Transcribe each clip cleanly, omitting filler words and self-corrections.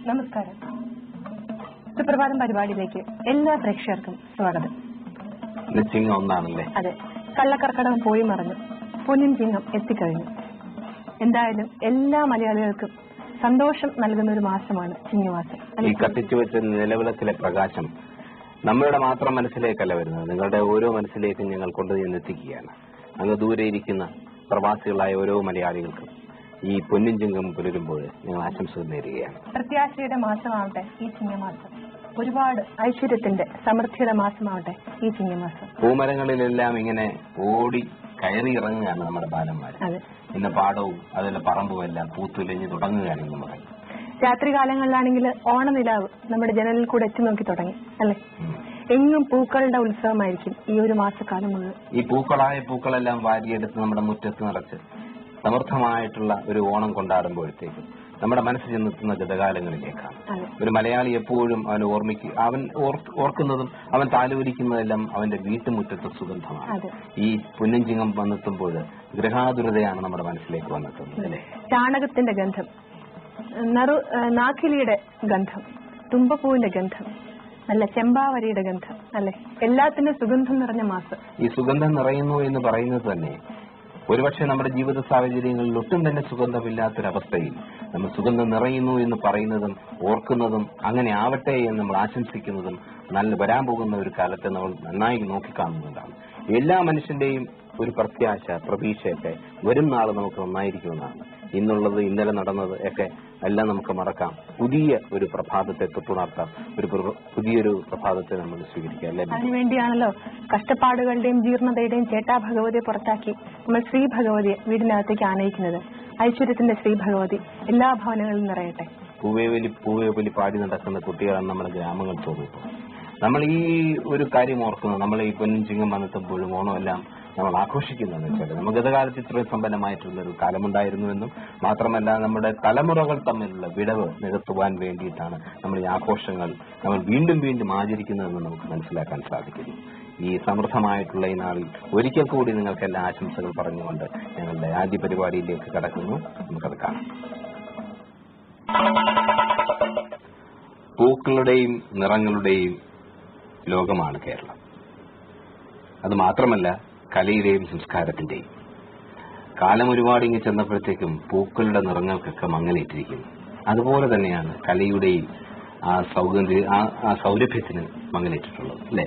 നമസ്കാരം. സുപ്രഭാതം പരിപാടിയിലേക്ക് എല്ലാ പ്രേക്ഷകർക്കും സ്വാഗതം. ഒന്നാണല്ലേ? അതെ, കള്ളക്കർക്കടകം പോയി മറഞ്ഞു, പൊന്നിൻ ചിങ്ങം എത്തിക്കഴിഞ്ഞു. എന്തായാലും എല്ലാ മലയാളികൾക്കും സന്തോഷം നൽകുന്ന ഒരു മാസമാണ് ചിങ്ങമാസം. ഈ കത്തിച്ചു വെച്ച നിലവിളക്കിലെ പ്രകാശം നമ്മളുടെ മാത്രം മനസ്സിലേക്കല്ല വരുന്നത്, നിങ്ങളുടെ ഓരോ മനസ്സിലേക്കും ഞങ്ങൾ കൊണ്ടുചെന്നെത്തിക്കുകയാണ്. അങ്ങ് ദൂരെ ഇരിക്കുന്ന പ്രവാസികളായ ഓരോ മലയാളികൾക്കും ഈ പൊന്നിൻ ചിങ്ങം പുലരുമ്പോൾ ഞങ്ങൾ ആശംസകൾ നേരുകയാണ്. പ്രത്യാശയുടെ മാസമാവട്ടെ ഈ ചിങ്ങമാസം, ഒരുപാട് ഐശ്വര്യത്തിന്റെ സമൃദ്ധിയുടെ മാസമാവട്ടെ ഈ ചിങ്ങമാസം. പൂമരങ്ങളിലെല്ലാം ഇങ്ങനെ ഓടി കയറി ഇറങ്ങുകയാണ് നമ്മുടെ ബാലന്മാർ. ഇന്ന് പാടവും അതിലെ പറമ്പും എല്ലാം പൂത്തുലഞ്ഞ് തുടങ്ങുകയാണ് ഇന്ന് മുതൽ. രാത്രികാലങ്ങളിലാണെങ്കിൽ ഓണനിലാവ് നമ്മുടെ ജനലിൽ കൂടെ എത്തി നോക്കി തുടങ്ങി അല്ലെ? എങ്ങും പൂക്കളുടെ ഉത്സവമായിരിക്കും ഈ ഒരു മാസക്കാലം മുഴുവൻ. ഈ പൂക്കളെല്ലാം വാരിയെടുത്ത് നമ്മുടെ മുറ്റത്ത് നിറച്ച് സമൃദ്ധമായിട്ടുള്ള ഒരു ഓണം കൊണ്ടാടുമ്പോഴത്തേക്കും നമ്മുടെ മനസ്സ് ചെന്നെത്തുന്ന ഗതകാലങ്ങളിലേക്കാണ്. ഒരു മലയാളി എപ്പോഴും അവൻ ഓർക്കുന്നതും അവൻ താലോലിക്കുന്നതെല്ലാം അവന്റെ വീട്ടുമുറ്റത്തെ സുഗന്ധമാണ്. ഈ പൊന്നിൻ ചിങ്ങം വന്നെത്തുമ്പോൾ ഗൃഹാതുരതയാണ് നമ്മുടെ മനസ്സിലേക്ക് വന്നെത്തുന്നത്. ചാണകത്തിന്റെ ഗന്ധം, നാക്കിലിയുടെ ഗന്ധം, തുമ്പപ്പൂവിന്റെ ഗന്ധം, നല്ല ചെമ്പാവരിയുടെ ഗന്ധം അല്ലെ? എല്ലാത്തിനും സുഗന്ധം നിറഞ്ഞ മാസം. ഈ സുഗന്ധം നിറയുന്നു എന്ന് പറയുന്നത് തന്നെ ഒരുപക്ഷെ നമ്മുടെ ജീവിത സാഹചര്യങ്ങളിൽ ഒട്ടും തന്നെ സുഗന്ധമില്ലാത്തൊരവസ്ഥയിൽ നമ്മൾ സുഗന്ധം നിറയുന്നു എന്ന് പറയുന്നതും ഓർക്കുന്നതും അങ്ങനെ ആവട്ടെ എന്ന് നമ്മൾ ആശംസിക്കുന്നതും വരാൻ പോകുന്ന ഒരു കാലത്തെ നമ്മൾ നന്നായി നോക്കിക്കാണുന്നതാണ്. എല്ലാ മനുഷ്യന്റെയും ഒരു പ്രത്യാശ, പ്രതീക്ഷയൊക്കെ വരും നാളെ നമുക്ക് നന്നായിരിക്കുമെന്നാണ്. ഇന്നുള്ളത്, ഇന്നലെ നടന്നത് ഒക്കെ എല്ലാം നമുക്ക് മറക്കാം. പുതിയ ഒരു പ്രഭാതത്തെ തൊട്ടുണർത്താം, പുതിയൊരു പ്രഭാതത്തെ നമ്മൾ സ്വീകരിക്കാം അല്ലെ? അതിനുവേണ്ടിയാണല്ലോ കഷ്ടപ്പാടുകളുടെയും ജീർണതയുടെയും ചേട്ടാ ഭഗവതിയെ പുറത്താക്കി നമ്മൾ ശ്രീ ഭഗവതിയെ വീടിനകത്തേക്ക് ആനയിക്കുന്നത്. ഐശ്വര്യത്തിന്റെ ശ്രീ ഭഗവതി എല്ലാ ഭവനങ്ങളിലും നിറയട്ടെ. പൂവേവലി പാടി നടക്കുന്ന കുട്ടികളാണ് നമ്മുടെ ഗ്രാമങ്ങൾ തോന്നുന്നത്. നമ്മൾ ഈ ഒരു കാര്യം ഓർക്കുന്നത്, നമ്മൾ ഈ പൊന്നിൻ ചിങ്ങം വന്നെത്തുമ്പോഴും ഓണമെല്ലാം നമ്മൾ ആഘോഷിക്കുന്നതെന്ന് വെച്ചാൽ നമുക്ക് ഗതകാലത്ത് ഇത്രയും സമ്പന്നമായിട്ടുള്ള ഒരു കാലമുണ്ടായിരുന്നുവെന്നും മാത്രമല്ല നമ്മുടെ തലമുറകൾ തമ്മിലുള്ള വിടവ് നികത്തുവാൻ വേണ്ടിയിട്ടാണ് നമ്മൾ ഈ ആഘോഷങ്ങൾ നമ്മൾ വീണ്ടും വീണ്ടും ആചരിക്കുന്നതെന്ന് നമുക്ക് മനസ്സിലാക്കാൻ സാധിക്കുന്നു. ഈ സമൃദ്ധമായിട്ടുള്ള ഈ നാളിൽ ഒരിക്കൽ കൂടി നിങ്ങൾക്ക് എല്ലാ ആശംസകൾ പറഞ്ഞുകൊണ്ട് ഞങ്ങളുടെ ആദ്യ പരിപാടിയിലേക്ക് കടക്കുന്നു. നമുക്കത് കാണാം. പൂക്കളുടെയും നിറങ്ങളുടെയും ലോകമാണ് കേരളം. അത് മാത്രമല്ല കലയുടെയും സംസ്കാരത്തിന്റെയും. കാലം ഒരുപാട് ഇങ്ങ് ചെന്നപ്പോഴത്തേക്കും പൂക്കളുടെ നിറങ്ങൾക്കൊക്കെ മങ്ങലേറ്റിരിക്കുന്നു. അതുപോലെ തന്നെയാണ് കലയുടെയും ആ സൗരഭ്യത്തിന് മങ്ങലേറ്റിട്ടുള്ളത് അല്ലെ?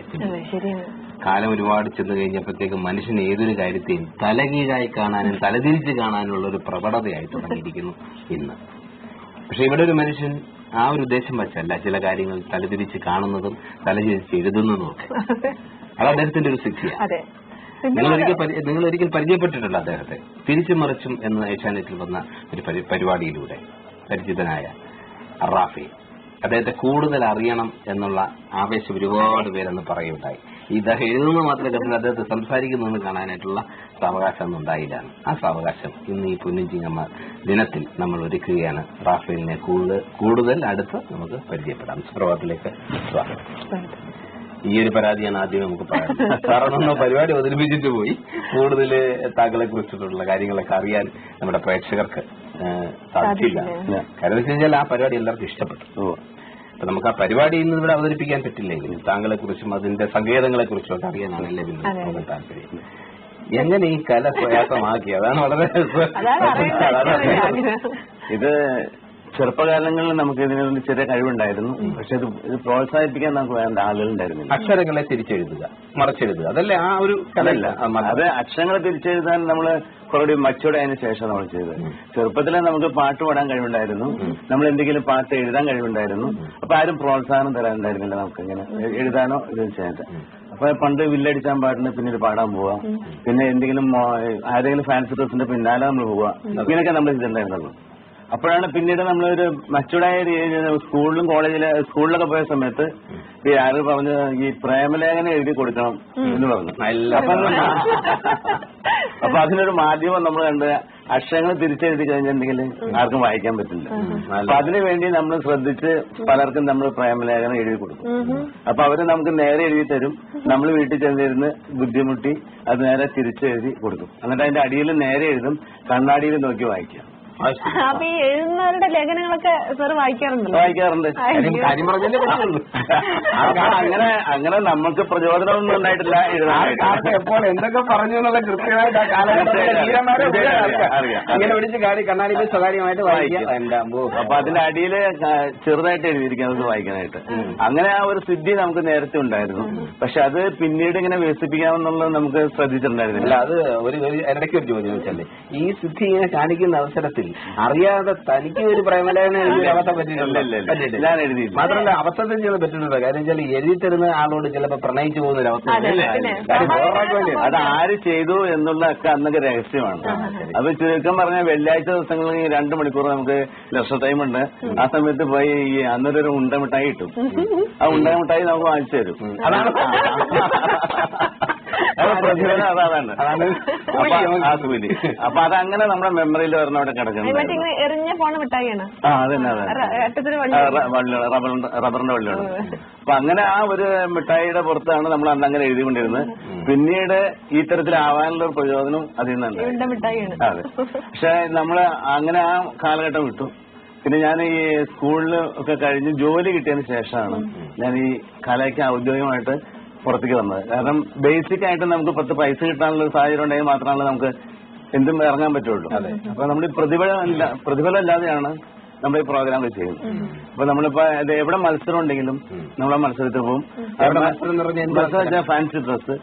കാലം ഒരുപാട് ചെന്ന് കഴിഞ്ഞപ്പോഴത്തേക്കും മനുഷ്യൻ ഏതൊരു കാര്യത്തെയും തലകീഴായി കാണാനും തലതിരിച്ച് കാണാനുള്ള ഒരു പ്രവണതയായി തുടങ്ങിയിരിക്കുന്നു ഇന്ന്. പക്ഷെ ഇവിടെ ഒരു മനുഷ്യൻ ആ ഒരു ഉദ്ദേശം വച്ചല്ല ചില കാര്യങ്ങൾ തലതിരിച്ച് കാണുന്നതും തലതിരിച്ച് എഴുതുന്നതും ഒക്കെ. അത് അദ്ദേഹത്തിന്റെ ഒരു ശിക്ഷയാണ്. നിങ്ങൾ ഒരിക്കൽ പരിചയപ്പെട്ടിട്ടുള്ള അദ്ദേഹത്തെ തിരിച്ചും മറിച്ചും എന്ന ഏഷ്യാനെറ്റിൽ വന്ന ഒരു പരിപാടിയിലൂടെ പരിചിതനായ റാഫി. അദ്ദേഹത്തെ കൂടുതൽ അറിയണം എന്നുള്ള ആവേശം ഒരുപാട് പേരെന്ന് പറയുണ്ടായി. ഇദ്ദേഹം എഴുതുന്നത് മാത്രമേ കണ്ടില്ല, അദ്ദേഹത്തെ സംസാരിക്കുന്നതെന്ന് കാണാനായിട്ടുള്ള സാവകാശം ഒന്നും ഉണ്ടായില്ല. ആ സാവകാശം ഇന്ന് ഈ പുന്നിഞ്ചിങ്ങമ്മ ദിനത്തിൽ നമ്മൾ ഒരുക്കുകയാണ്. റാഫേലിനെ കൂടുതൽ അടുത്ത് നമുക്ക് പരിചയപ്പെടാം. സുപ്രഭാതത്തിലേക്ക് സ്വാഗതം. ഈ ഒരു പരാതിയാണ് ആദ്യം നമുക്ക് പറയാം. സാറൊന്ന് പരിപാടി അവതരിപ്പിച്ചിട്ട് പോയി കൂടുതൽ താങ്കളെ കുറിച്ചിട്ടുള്ള കാര്യങ്ങളൊക്കെ അറിയാൻ നമ്മുടെ പ്രേക്ഷകർക്ക് സാധിച്ചില്ല. കാരണം വെച്ച് കഴിഞ്ഞാൽ ആ പരിപാടി എല്ലാവർക്കും ഇഷ്ടപ്പെട്ടു. അപ്പൊ നമുക്ക് ആ പരിപാടി ഇന്ന് ഇവിടെ അവതരിപ്പിക്കാൻ പറ്റില്ലെങ്കിൽ താങ്കളെ കുറിച്ചും അതിന്റെ സങ്കേതങ്ങളെ കുറിച്ചും ഒക്കെ അറിയാനാണല്ലേ പിന്നെ താല്പര്യം. എങ്ങനെ ഈ കല പ്രയാസമാക്കി, അതാണ് വളരെ ഇത് ചെറുപ്പകാലങ്ങളിൽ നമുക്ക് ഇതിനൊരു ചെറിയ കഴിവുണ്ടായിരുന്നു. പക്ഷെ ഇത് പ്രോത്സാഹിപ്പിക്കാൻ നമുക്ക് വേണ്ട ആളുകളുണ്ടായിരുന്നില്ല. അക്ഷരങ്ങളെ തിരിച്ചെഴുതുക, മറച്ചെഴുതുക, അതല്ലേ ആ ഒരു കലല്ല. അത് അക്ഷരങ്ങളെ തിരിച്ചെഴുതാൻ നമ്മൾ കുറേ മച്ചോടെ അതിന് ശേഷം നമ്മൾ ചെയ്തത്. ചെറുപ്പത്തിലെ നമുക്ക് പാട്ട് പാടാൻ കഴിവുണ്ടായിരുന്നു, നമ്മൾ എന്തെങ്കിലും പാട്ട് എഴുതാൻ കഴിവുണ്ടായിരുന്നു. അപ്പൊ ആരും പ്രോത്സാഹനം തരാനുണ്ടായിരുന്നില്ല നമുക്ക് ഇങ്ങനെ എഴുതാനോ ഇത് ചെയ്യാൻ. അപ്പൊ പണ്ട് വില്ലടിച്ചാൻ പാട്ടിന് പിന്നീട് പാടാൻ പോവാ, പിന്നെ എന്തെങ്കിലും ആരെങ്കിലും ഫാൻസി ഡ്രസ്സിന്റെ പിന്നാലെ നമ്മൾ പോവാ, ഇങ്ങനെയൊക്കെ നമ്മൾ ചെയ്തിട്ടുണ്ടായിരുന്നുള്ളൂ. അപ്പോഴാണ് പിന്നീട് നമ്മളൊരു മച്ചുടായ സ്കൂളിലും സ്കൂളിലൊക്കെ പോയ സമയത്ത് ഈ ആര് പറഞ്ഞ് ഈ പ്രേമലേഖനം എഴുതി കൊടുക്കണം എന്ന് പറഞ്ഞു. അപ്പൊ അതിനൊരു മാധ്യമം നമ്മൾ കണ്ട് അക്ഷരങ്ങൾ തിരിച്ചെഴുതി കഴിഞ്ഞിട്ടുണ്ടെങ്കിൽ ആർക്കും വായിക്കാൻ പറ്റില്ല. അപ്പൊ അതിനുവേണ്ടി നമ്മൾ ശ്രദ്ധിച്ച് പലർക്കും നമ്മൾ പ്രേമലേഖനം എഴുതി കൊടുക്കും. അപ്പൊ അവര് നമുക്ക് നേരെ എഴുതി തരും, നമ്മൾ വീട്ടിൽ ചെന്നിരുന്ന് ബുദ്ധിമുട്ടി അത് നേരെ തിരിച്ചെഴുതി കൊടുക്കും. എന്നിട്ട് അതിന്റെ അടിയിൽ നേരെ എഴുതും, കണ്ണാടിയിൽ നോക്കി വായിക്കാം. അപ്പൊ ഈ എഴുതുന്നവരുടെ ലേഖനങ്ങളൊക്കെ സാർ വായിക്കാറുണ്ടല്ലോ? വായിക്കാറുണ്ട്. അങ്ങനെ നമുക്ക് പ്രചോദനമൊന്നും ഉണ്ടായിട്ടില്ല. എപ്പോൾ എന്തൊക്കെ പറഞ്ഞു എന്നുള്ള കൃത്യമായിട്ട് ആ കാലഘട്ടത്തിലെ അങ്ങനെ പിടിച്ച് കണ്ണാടിയിൽ സ്വകാര്യമായിട്ട് വായിക്കാം. അപ്പൊ അതിന്റെ അടിയിൽ ചെറുതായിട്ട് എഴുതിയിരിക്കുന്നത് വായിക്കാനായിട്ട്. അങ്ങനെ ആ ഒരു സിദ്ധി നമുക്ക് നേരത്തെ ഉണ്ടായിരുന്നു. പക്ഷെ അത് പിന്നീട് ഇങ്ങനെ വികസിപ്പിക്കാമെന്നുള്ളത് നമുക്ക് ശ്രദ്ധിച്ചിട്ടുണ്ടായിരുന്നില്ല. അത് ഒരു ഇടയ്ക്ക് ഒരു ചോദ്യം വെച്ചല്ലേ, ഈ സിദ്ധി ഇങ്ങനെ കാണിക്കുന്ന അവസരത്തിൽ അറിയാതെ തനിക്ക് ഒരു പ്രേമലേഖനം എഴുതി അവസ്ഥ പറ്റിയിട്ടുണ്ട്? ഞാൻ എഴുതി. മാത്രമല്ല അവസ്ഥത്തിൽ ചെയ്യുന്നത് പറ്റുന്നുണ്ടോ? കാര്യം വെച്ചാൽ എഴുതി തരുന്ന ആളോട് ചിലപ്പോ പ്രണയിച്ചു പോകുന്ന ഒരു അവസ്ഥ. അത് ആര് ചെയ്തു എന്നുള്ളതൊക്കെ അന്നൊക്കെ രഹസ്യമാണ്. അപ്പൊ ചുരുക്കം പറഞ്ഞാൽ വെള്ളിയാഴ്ച ദിവസങ്ങളിൽ 2 മണിക്കൂർ നമുക്ക് ലെഷർ ടൈം ഉണ്ട്. ആ സമയത്ത് പോയി ഈ അന്നൊരു ഉണ്ടമിഠായി കിട്ടും. ആ ഉണ്ടമിഠായി നമുക്ക് വാങ്ങിച്ചു തരും. അതാണ് പ്രതിഫലം. അതാണ് അപ്പൊ അതങ്ങനെ നമ്മുടെ മെമ്മറിയിൽ വരണം. അവിടെ കിടക്കുന്നത് എറിഞ്ഞ പോണ മിഠായിയാണ്. റബ്ബറിന്റെ വള്ളിയാണ്. അപ്പൊ അങ്ങനെ ആ ഒരു മിഠായിയുടെ പുറത്താണ് നമ്മൾ അന്നങ്ങനെ എഴുതിക്കൊണ്ടിരുന്നത്. പിന്നീട് ഈ തരത്തിലാവാനുള്ള ഒരു പ്രചോദനം അതിൽ നിന്നുണ്ട്. അതെ. പക്ഷെ നമ്മള് അങ്ങനെ ആ കാലഘട്ടം വിട്ടു. പിന്നെ ഞാൻ ഈ സ്കൂളിൽ ഒക്കെ കഴിഞ്ഞ് ജോലി കിട്ടിയതിന് ശേഷമാണ് ഞാൻ ഈ കലയ്ക്ക് ഔദ്യോഗികമായിട്ട് പുറത്തേക്ക് വന്നത്. കാരണം ബേസിക് ആയിട്ട് നമുക്ക് 10 പൈസ കിട്ടാനുള്ള ഒരു സാഹചര്യം ഉണ്ടെങ്കിൽ മാത്രമാണ് നമുക്ക് എന്തും ഇറങ്ങാൻ പറ്റുള്ളൂ. അപ്പൊ നമ്മൾ പ്രതിഫലം ഇല്ലാതെയാണ് നമ്മൾ ഈ പ്രോഗ്രാം ചെയ്യുന്നത്. അപ്പൊ നമ്മളിപ്പോ എവിടെ മത്സരം ഉണ്ടെങ്കിലും നമ്മളെ മത്സരത്തിൽ പോകും. ഫാൻസി ഡ്രസ്,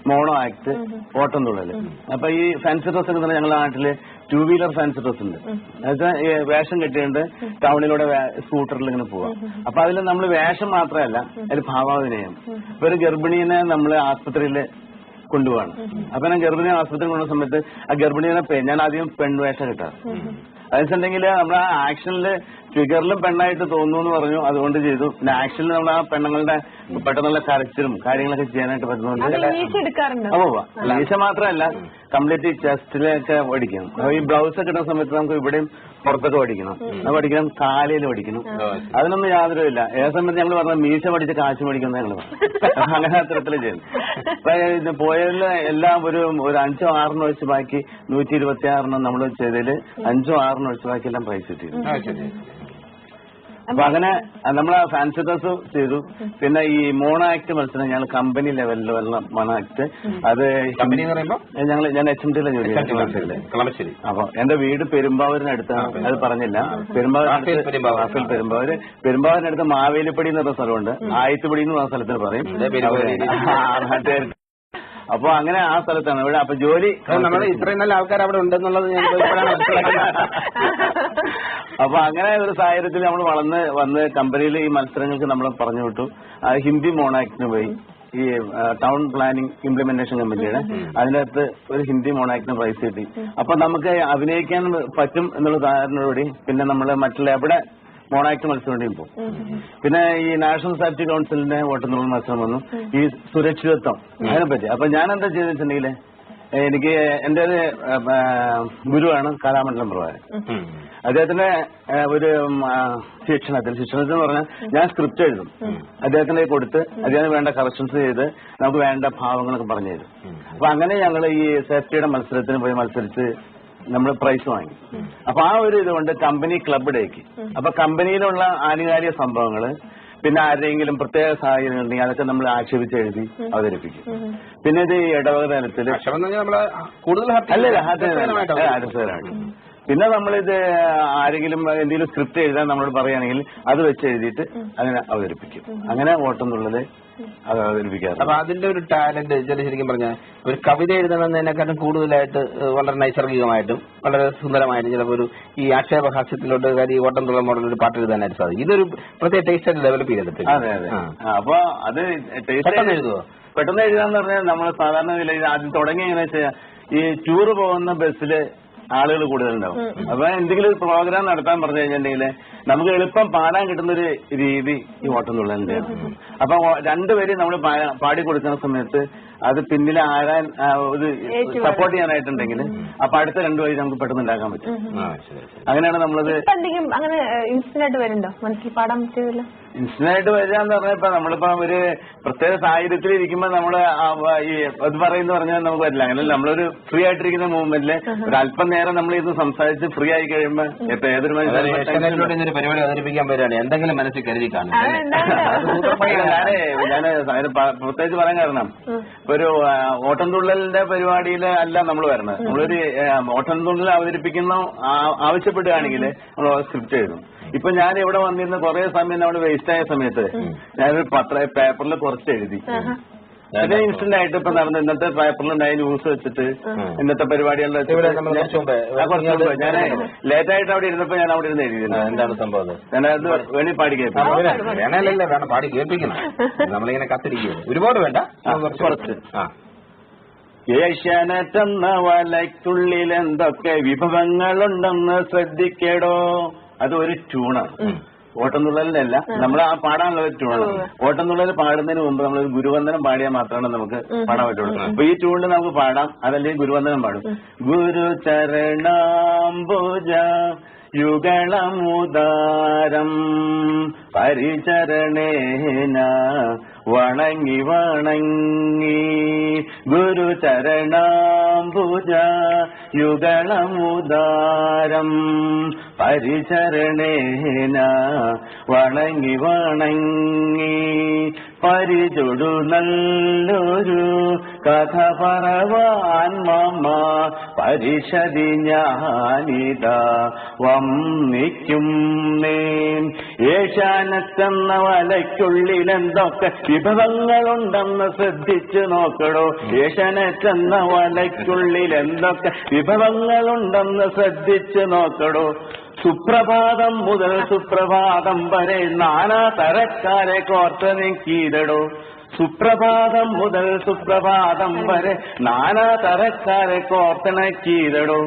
മോണോ ആക്ട്, ഓട്ടം തുള്ളല്. അപ്പൊ ഈ ഫാൻസി ഡ്രസ് എന്ന് പറഞ്ഞാൽ ഞങ്ങളുടെ നാട്ടില് 2 വീലർ ഫാൻസി ഡ്രസ് ഉണ്ട്. എന്നുവെച്ചാൽ വേഷം കെട്ടിയുണ്ട് ടൗണിലൂടെ സ്കൂട്ടറിൽ ഇങ്ങനെ പോവാം. അപ്പൊ അതിൽ നമ്മൾ വേഷം മാത്രമല്ല, ഒരു ഭാവാഭിനയം. ഇപ്പൊ ഒരു ഗർഭിണീനെ നമ്മള് ആസ്പത്രിയിൽ കൊണ്ടുപോവാണ്. അപ്പൊ ഞാൻ ഗർഭിണിയെ ആസ്പത്രിയിൽ കൊണ്ടുവന്ന സമയത്ത് ആ ഗർഭിണീനെ ഞാൻ ആദ്യം പെൺവേഷം കിട്ടാറ്. അതെന്നുണ്ടെങ്കിൽ നമ്മുടെ ആ ആക്ഷനിൽ ഫിഗറിലും പെണ്ണായിട്ട് തോന്നുന്നു എന്ന് പറഞ്ഞു, അതുകൊണ്ട് ചെയ്തു. പിന്നെ ആക്ഷനിൽ നമ്മൾ ആ പെണ്ണുങ്ങളുടെ പെട്ടെന്നുള്ള കരച്ചിലും കാര്യങ്ങളൊക്കെ ചെയ്യാനായിട്ട് പറ്റുന്നുണ്ട്. അപ്പൊ മീശ മാത്രമല്ല, കംപ്ലീറ്റ് ചെസ്റ്റിലൊക്കെ പഠിക്കണം. ഈ ബ്ലൗസ് ഒക്കെ ഇടുന്ന സമയത്ത് നമുക്ക് ഇവിടെയും പുറത്തൊക്കെ പഠിക്കണം. അത് പഠിക്കണം, കാലയിൽ പഠിക്കണം. അതിനൊന്നും യാതൊരു ഇല്ല. ഏത് സമയത്ത് ഞങ്ങൾ പറഞ്ഞ മീശ പഠിച്ച് കാശ് പഠിക്കുന്ന ഞങ്ങൾ അങ്ങനെ അത്തരത്തിൽ ചെയ്യും. അപ്പൊ പോയതിൽ എല്ലാം ഒരു 5 or 6 വെച്ച് ബാക്കി 126 നമ്മൾ ചെയ്തതിൽ 5 or 6 വെച്ച് ബാക്കി എല്ലാം പ്രൈസ് കിട്ടിയിരുന്നു. അപ്പൊ അങ്ങനെ നമ്മൾ ആ ഫാൻസി ഡ്രസ് ചെയ്തു. പിന്നെ ഈ മോണോ ആക്ട് മത്സരം ഞങ്ങൾ കമ്പനി ലെവലിൽ വന്ന മോണോ ആക്ട്. അത് ഞാൻ HMT-യിലെ ജോലി കളമശ്ശേരി. അപ്പൊ എന്റെ വീട് പെരുമ്പാവൂരിനടുത്താണ്. അത് പറഞ്ഞില്ല. പെരുമ്പാവൂരിനടുത്ത് മാവേലിപ്പടി എന്ന് പറഞ്ഞ സ്ഥലമുണ്ട്. ആയിത്തുപടി എന്ന് പറഞ്ഞ സ്ഥലത്തിന് പറയും. അപ്പൊ അങ്ങനെ ആ സ്ഥലത്താണ് ഇവിടെ. അപ്പൊ ജോലി നമ്മൾ ഇത്രയും നല്ല ആൾക്കാർ അവിടെ ഉണ്ടെന്നുള്ളത് ഞാൻ അപ്പൊ അങ്ങനെ ഒരു സാഹചര്യത്തിൽ നമ്മൾ വന്ന് കമ്പനിയിൽ ഈ മത്സരങ്ങൾക്ക് നമ്മൾ പറഞ്ഞു വിട്ടു. ഹിന്ദി മോണാക്ടിന് പോയി. ഈ ടൗൺ പ്ലാനിംഗ് ഇംപ്ലിമെന്റേഷൻ കമ്മിറ്റിയുടെ അതിനകത്ത് ഒരു ഹിന്ദി മോണാക്ടിന് പ്രൈസ് കിട്ടി. അപ്പൊ നമുക്ക് അഭിനയിക്കാൻ പറ്റും എന്നുള്ള ധാരണയോടുകൂടി പിന്നെ നമ്മൾ മറ്റുള്ള എവിടെ മോണോ ആക്ട് മത്സരം പോകും. പിന്നെ ഈ നാഷണൽ സേഫ്റ്റി കൗൺസിലിന്റെ ഓട്ടംതുള്ളൽ മത്സരം വന്നു. ഈ സുരക്ഷിതത്വം അതിനെപ്പറ്റി. അപ്പൊ ഞാൻ എന്താ ചെയ്തെന്ന് വെച്ചിട്ടുണ്ടെങ്കിൽ എനിക്ക് എന്റെ ഒരു ഗുരുവാണ് കലാമണ്ഡലം പ്രഭാകരൻ. അദ്ദേഹത്തിന്റെ ഒരു ശിക്ഷണത്തിൽ എന്ന് പറഞ്ഞാൽ ഞാൻ സ്ക്രിപ്റ്റ് എഴുതും, അദ്ദേഹത്തിന് കൊടുത്ത് അദ്ദേഹത്തിന് വേണ്ട കറക്ഷൻസ് ചെയ്ത് നമുക്ക് വേണ്ട ഭാവങ്ങളൊക്കെ പറഞ്ഞു തരും. അപ്പൊ അങ്ങനെ ഞങ്ങൾ ഈ സേഫ്റ്റിയുടെ മത്സരത്തിന് പോയി മത്സരിച്ച് നമ്മൾ പ്രൈസ് വാങ്ങി. അപ്പൊ ആ ഒരു ഇതുകൊണ്ട് കമ്പനി ക്ലബ് ഡേക്ക്, അപ്പൊ കമ്പനിയിലുള്ള ആനുകാലിക സംഭവങ്ങള്, പിന്നെ ആരെങ്കിലും പ്രത്യേക സാഹചര്യം ഉണ്ടെങ്കിൽ അതൊക്കെ നമ്മൾ ആക്ഷേപിച്ച് എഴുതി അവതരിപ്പിക്കും. പിന്നെ ഇത് ഇടവക തലത്തിൽ ഹാസ്യകരമായിട്ട്. പിന്നെ നമ്മളിത് ആരെങ്കിലും എന്തെങ്കിലും സ്ക്രിപ്റ്റ് എഴുതാൻ നമ്മളോട് പറയുകയാണെങ്കിൽ അത് വെച്ച് എഴുതിയിട്ട് അങ്ങനെ അവതരിപ്പിക്കും. അങ്ങനെ ഓട്ടംതുള്ളൽ അത് അവതരിപ്പിക്കാറ്. അപ്പൊ അതിന്റെ ഒരു ടാലന്റ് ശരിക്കും പറഞ്ഞാൽ ഒരു കവിത എഴുതണമെന്നതിനെക്കാട്ടും കൂടുതലായിട്ട് വളരെ നൈസർഗികമായിട്ടും വളരെ സുന്ദരമായിട്ടും ചിലപ്പോൾ ഒരു ഈ ആക്ഷേപഹാസ്യത്തിലോട്ട് ഈ ഓട്ടംതുള്ളൽ മോഡൽ ഒരു പാട്ട് എഴുതാനായിട്ട് സാധിക്കും. ഇതൊരു പ്രത്യേക ടേസ്റ്റ് ഡെവലപ്പ് ചെയ്തിട്ട്. അതെ അതെ. അപ്പൊ അത് പെട്ടെന്ന് എഴുതുമോ? പെട്ടെന്ന് എഴുതാന്ന് പറഞ്ഞാൽ നമ്മൾ സാധാരണ നിലയിൽ ആദ്യം തുടങ്ങി എങ്ങനെ വെച്ചാൽ ഈ ടൂറ് പോകുന്ന ബസ്സില് ആളുകൾ കൂടുതലുണ്ടാവും. അപ്പൊ എന്തെങ്കിലും ഒരു പ്രോഗ്രാം നടത്താൻ പറഞ്ഞു കഴിഞ്ഞിട്ടുണ്ടെങ്കിൽ നമുക്ക് എളുപ്പം പാടാൻ കിട്ടുന്ന ഒരു രീതി ഈ ഓട്ടംതുള്ളലിന്റെ. അപ്പൊ രണ്ടുപേരും നമ്മൾ പാടി കൊടുക്കുന്ന സമയത്ത് അത് പിന്നിൽ ആരാൻ ഇത് സപ്പോർട്ട് ചെയ്യാനായിട്ടുണ്ടെങ്കിൽ അപ്പൊ അടുത്ത രണ്ടുപേരും നമുക്ക് പെട്ടെന്ന് ഉണ്ടാക്കാൻ പറ്റും. അങ്ങനെയാണ് നമ്മളത്. അങ്ങനെ ഇൻസ്റ്റന്റ് വരുന്നുണ്ടോ മനസ്സിൽ പാടാൻ പറ്റിയതില്ല? ഇൻസ്റ്റന്റ് ആയിട്ട് വരികയെന്ന് പറഞ്ഞാൽ ഇപ്പൊ നമ്മളിപ്പോ ഒരു പ്രത്യേക സാഹചര്യത്തിൽ ഇരിക്കുമ്പോൾ നമ്മള് ഈ അത് പറയുന്ന പറഞ്ഞാൽ നമുക്ക് പറ്റില്ല. അങ്ങനെ നമ്മളൊരു ഫ്രീ ആയിട്ടിരിക്കുന്ന മൂവ്മെന്റില് ഒരു അല്പം നേരം നമ്മൾ ഇത് സംസാരിച്ച് ഫ്രീ ആയി കഴിയുമ്പോൾ ഇപ്പൊ ഏതൊരു മനുഷ്യനും പരിപാടി അവതരിപ്പിക്കാൻ വരികയാണ് എന്തെങ്കിലും മനസ്സിൽ കരുതി കാണും. ഞാൻ പ്രത്യേകിച്ച് പറയാൻ കാരണം ഇപ്പൊ ഒരു ഓട്ടംതുള്ളലിന്റെ പരിപാടിയിൽ അല്ല നമ്മൾ വരുന്നത്. നമ്മളൊരു ഓട്ടംതുള്ളൽ അവതരിപ്പിക്കുന്ന ആവശ്യപ്പെടുകയാണെങ്കിൽ നമ്മൾ സ്ക്രിപ്റ്റ് എഴുതും. ഇപ്പൊ ഞാൻ ഇവിടെ വന്നിരുന്ന കുറെ സമയം നമ്മൾ വേസ്റ്റ് ആയ സമയത്ത് ഞാനൊരു പേപ്പറിൽ കുറച്ച് എഴുതി. പിന്നെ ഇൻസ്റ്റന്റ് ആയിട്ട് ഇപ്പൊ നടന്ന ഇന്നത്തെ പേപ്പറിലുണ്ടായ ന്യൂസ് വെച്ചിട്ട് ഇന്നത്തെ പരിപാടികളിൽ ഞാൻ ലേറ്റ് ആയിട്ട് അവിടെ ഇരുന്നപ്പോ ഞാൻ അവിടെ ഇരുന്ന് എഴുതിയിരുന്നു. എന്താണ് സംഭവം? ഞാനത് വേണി പാടി വേണം പാടി കേൾപ്പിക്കണം. നമ്മളിങ്ങനെ കത്തിരിക്കുക ഒരുപാട് വേണ്ട, കുറച്ച്. ഏഷ്യാനെറ്റെന്ന വലയ്ക്കുള്ളിൽ എന്തൊക്കെ വിഭവങ്ങളുണ്ടെന്ന് ശ്രദ്ധിക്കടോ. അത് ഒരു ട്യൂണാണ്. ഓട്ടംതുള്ളലിനല്ല, നമ്മൾ ആ പാടാനുള്ള ഒരു ട്യൂണാണ്. ഓട്ടംതുള്ളൽ പാടുന്നതിന് മുമ്പ് നമ്മളൊരു ഗുരുവന്ദനം പാടിയാൽ മാത്രമാണ് നമുക്ക് പാടാൻ പറ്റുള്ളൂ. അപ്പൊ ഈ ട്യൂണിൽ നമുക്ക് പാടാം, അതല്ലെങ്കിൽ ഗുരുവന്ദനം പാടും. ഗുരു ചരണാംബുജ യുഗളമുദാരം പരിചരണേന വണങ്ങി വണങ്ങി ഗുരു ചരണാംബുജ യുഗളമുദാരം പരിചരണേന വണങ്ങി വണങ്ങി പരിചൊടു നല്ലൊരു കഥ പറവാൻ മമ പരിഷതി ഞാനിതാ വന്നിക്കും നേൻ. ഏഷ്യാനെറ്റെന്ന വലയ്ക്കുള്ളിൽ എന്തൊക്കെ വിഭവങ്ങളുണ്ടെന്ന് ശ്രദ്ധിച്ചു നോക്കടോ. ഏഷ്യാനെറ്റെന്ന വലയ്ക്കുള്ളിൽ എന്തൊക്കെ വിഭവങ്ങളുണ്ടെന്ന് ശ്രദ്ധിച്ചു നോക്കടോ. സുപ്രഭാതം മുതൽ സുപ്രഭാതം വരെ നാനാ തരക്കാരെ കോർത്ത് നീക്കിയിടടോ. സുപ്രഭാതം മുതൽ സുപ്രഭാതം വരെ നാനാ തരക്കാരെ കോർത്തിണക്കിയിടടോ.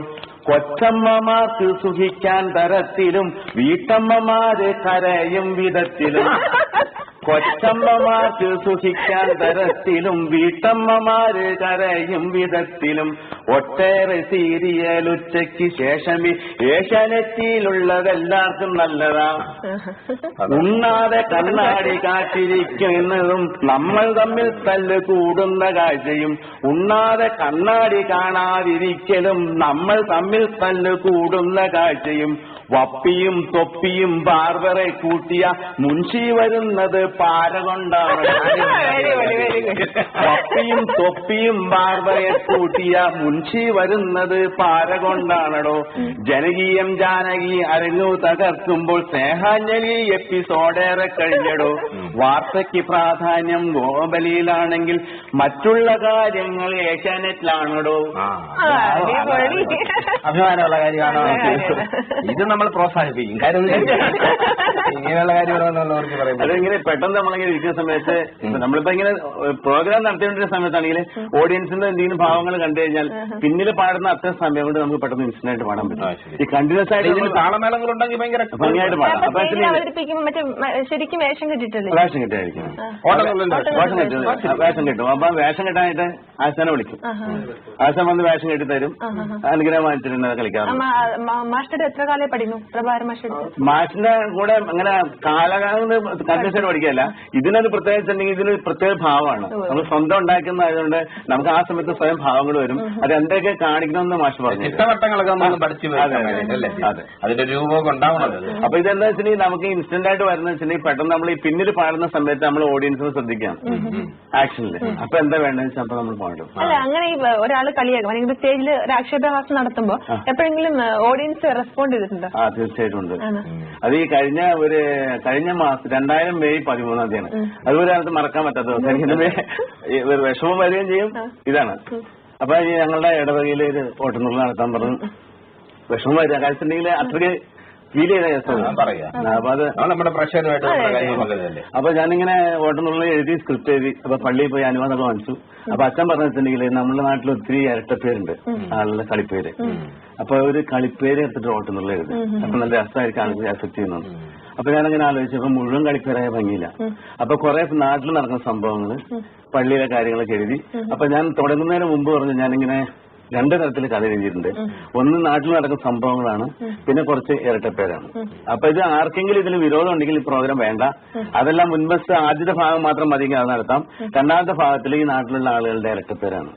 കൊച്ചമ്മമാർക്ക് സുഖിക്കാൻ തരത്തിലും വീട്ടമ്മമാര് കരയും വിധത്തിലും. കൊച്ചമ്മമാർക്ക് സുഖിക്കാൻ തരത്തിലും വീട്ടമ്മമാര് കരയും വിധത്തിലും ഒട്ടേറെ സീരിയൽ ഉച്ചയ്ക്ക് ശേഷം ഏഷ്യാനെറ്റിലുള്ളതെല്ലാവർക്കും നല്ലതാ. ഉണ്ണാതെ കണ്ണാടി കാട്ടിരിക്കുന്നതും നമ്മൾ തമ്മിൽ തല്ല് കൂടുന്ന കാഴ്ചയും. ഉണ്ണാതെ കണ്ണാടി കാണാതിരിക്കലും നമ്മൾ തമ്മിൽ തല്ല് കൂടുന്ന കാഴ്ചയും. വപ്പിയും തൊപ്പിയും ബാർബറെ കൂട്ടിയ മുൻഷി വരുന്നത് പാര കൊണ്ടാണ്. വപ്പിയും തൊപ്പിയും ബാർബറെ കൂട്ടിയ മുൻഷി വരുന്നത് പാര കൊണ്ടാണടോ. ജനകീയം ജാനകി അരങ്ങു തകർക്കുമ്പോൾ സ്നേഹാഞ്ജലി എപ്പിസോഡേറെ കഴിഞ്ഞടോ. വാർത്തയ്ക്ക് പ്രാധാന്യം ഗോബലിയിലാണെങ്കിൽ മറ്റുള്ള കാര്യങ്ങൾ ഏഷ്യാനെറ്റിലാണടോ. അഭിമാനമുള്ള കാര്യമാണ്. ഇത് നമ്മൾ പ്രോത്സാഹിപ്പിക്കും. കാര്യം ഇങ്ങനെയുള്ള കാര്യങ്ങളെന്നുള്ളവർക്ക് പറയുന്നത് അതെങ്ങനെ പെട്ടെന്ന് നമ്മളിങ്ങനെ ഇരിക്കുന്ന സമയത്ത് നമ്മളിപ്പോ ഇങ്ങനെ പ്രോഗ്രാം നടത്തിക്കൊണ്ടിരുന്ന സമയത്താണെങ്കിൽ ഓഡിയൻസിന്റെ എന്തെങ്കിലും ഭാവങ്ങൾ കണ്ടു കഴിഞ്ഞാൽ പിന്നിൽ പാടുന്ന അത്ര സമയം കൊണ്ട് നമുക്ക് പെട്ടെന്ന് ഇൻസ്റ്റന്റ് ആയിട്ട് പാടാൻ പറ്റും. ഈ കണ്ടിന്യൂസ് ആയിട്ട് താളമേളങ്ങൾ ഉണ്ടെങ്കിൽ ഭയങ്കര ഭംഗിയായിട്ട് പാടാം. അപ്പൊ ശരിക്കും വേഷം കിട്ടിയിട്ടില്ലേ? വേഷം കിട്ടിയായിരിക്കും വേഷം കിട്ടും. അപ്പൊ വേഷം കിട്ടാനായിട്ട് ആശാനെ വിളിക്കും. ആശാൻ വന്ന് വേഷം കെട്ടി തരും. അനുഗ്രഹം വാങ്ങിച്ചിട്ടുണ്ട് കളിക്കാറുണ്ട്. മാസ്റ്റർ എത്ര കാലം പഠിക്കുന്നു? പ്രഭാര മാഷിന്റെ കൂടെ അങ്ങനെ കാലകാലം കണ്ടിന്യൂസ് പഠിക്കല്ല. ഇതിനൊരു പ്രത്യേകിച്ചുണ്ടെങ്കിൽ ഇതിനൊരു പ്രത്യേക ഭാവമാണ്. നമ്മൾ സ്വന്തം ഉണ്ടാക്കുന്നതായതുകൊണ്ട് നമുക്ക് ആ സമയത്ത് സ്വയം ഭാവങ്ങൾ വരും. അത് എന്തൊക്കെ കാണിക്കണമെന്ന് മാഷ് പറഞ്ഞു. ചിട്ടവട്ടങ്ങളൊക്കെ പഠിച്ചു. അതെ, അതിന്റെ രൂപമൊക്കെ ഉണ്ടാവണത്. അപ്പൊ ഇതെന്താ വെച്ചിട്ടുണ്ടെങ്കിൽ നമുക്ക് ഇൻസ്റ്റന്റ് ആയിട്ട് വരുന്ന വെച്ചിട്ടുണ്ടെങ്കിൽ പെട്ടെന്ന് നമ്മൾ ഈ പിന്നിൽ പാടുന്ന സമയത്ത് നമ്മൾ ഓഡിയൻസിനെ ശ്രദ്ധിക്കാം ആക്ഷനില്. അപ്പൊ എന്താ വേണ്ടതെന്ന് വെച്ചാൽ അപ്പൊ നമ്മൾ പാടും. അല്ല, അങ്ങനെ ഈ ഒരാൾ കളിയാക്കും അല്ലെങ്കിൽ സ്റ്റേജിൽ ഒരു ആക്ഷേപഹാസം നടത്തുമ്പോ എപ്പോഴെങ്കിലും ഓഡിയൻസ് റെസ്പോണ്ട് ചെയ്തിട്ടുണ്ടോ? തീർച്ചയായിട്ടും ഉണ്ട്. അത് ഈ കഴിഞ്ഞ മാസം 2000 മെയ് 13 അതുപോലെ കാലത്ത് മറക്കാൻ പറ്റാത്ത ദിവസം വിഷമം വരികയും ചെയ്യും. ഇതാണ് അപ്പൊ ഈ ഞങ്ങളുടെ ഇടവകയിൽ ഒരു ഓട്ടംതുള്ളൽ നടത്താൻ പറഞ്ഞു. വിഷമം വരിക കഴിച്ചിട്ടുണ്ടെങ്കിൽ അത്രയ്ക്ക് ഫീൽ ചെയ്ത കേസാണ്. അപ്പൊ അത് നമ്മുടെ പ്രശ്നമായിട്ട്. അപ്പൊ ഞാനിങ്ങനെ ഓട്ടംതുള്ളൽ എഴുതി സ്ക്രിപ്റ്റ് എഴുതി. അപ്പൊ പള്ളിയിൽ പോയി അനുവാദമൊക്കെ വാങ്ങിച്ചു. അപ്പൊ അച്ഛൻ പറഞ്ഞു വെച്ചിട്ടുണ്ടെങ്കിൽ നമ്മുടെ നാട്ടിൽ ഒത്തിരി ഇരട്ടപ്പേരുണ്ട് ആളുടെ കളിപ്പേര്. അപ്പൊ ഒരു കളിപ്പേര് എടുത്തിട്ട് ഓട്ടംതുള്ളൽ എഴുതി. അപ്പൊ നല്ല രസമായിരിക്കും ആളുകൾ എഫക്ട് ചെയ്യുന്നത്. അപ്പൊ ഞാനങ്ങനെ ആലോചിച്ചപ്പോ മുഴുവൻ കളിപ്പേരായ ഭംഗിയില്ല. അപ്പൊ കുറെ നാട്ടിൽ നടക്കുന്ന സംഭവങ്ങള് പള്ളിയിലെ കാര്യങ്ങളൊക്കെ എഴുതി. അപ്പൊ ഞാൻ തുടങ്ങുന്നതിന് മുമ്പ് പറഞ്ഞു ഞാനിങ്ങനെ 2 തരത്തിൽ കഥ എഴുതിയിട്ടുണ്ട്. ഒന്ന് നാട്ടിൽ നടക്കുന്ന സംഭവങ്ങളാണ്, പിന്നെ കുറച്ച് ഇരട്ടപ്പേരാണ്. അപ്പൊ ഇത് ആർക്കെങ്കിലും ഇതിന് വിരോധം ഉണ്ടെങ്കിൽ ഈ പ്രോഗ്രാം വേണ്ട. അതെല്ലാം മുൻപത്തെ ആദ്യത്തെ ഭാഗം മാത്രം മതിയെങ്കിൽ അത് നടത്താം. രണ്ടാമത്തെ ഭാഗത്തിൽ ഈ നാട്ടിലുള്ള ആളുകളുടെ ഇരട്ടപ്പേരാണ്.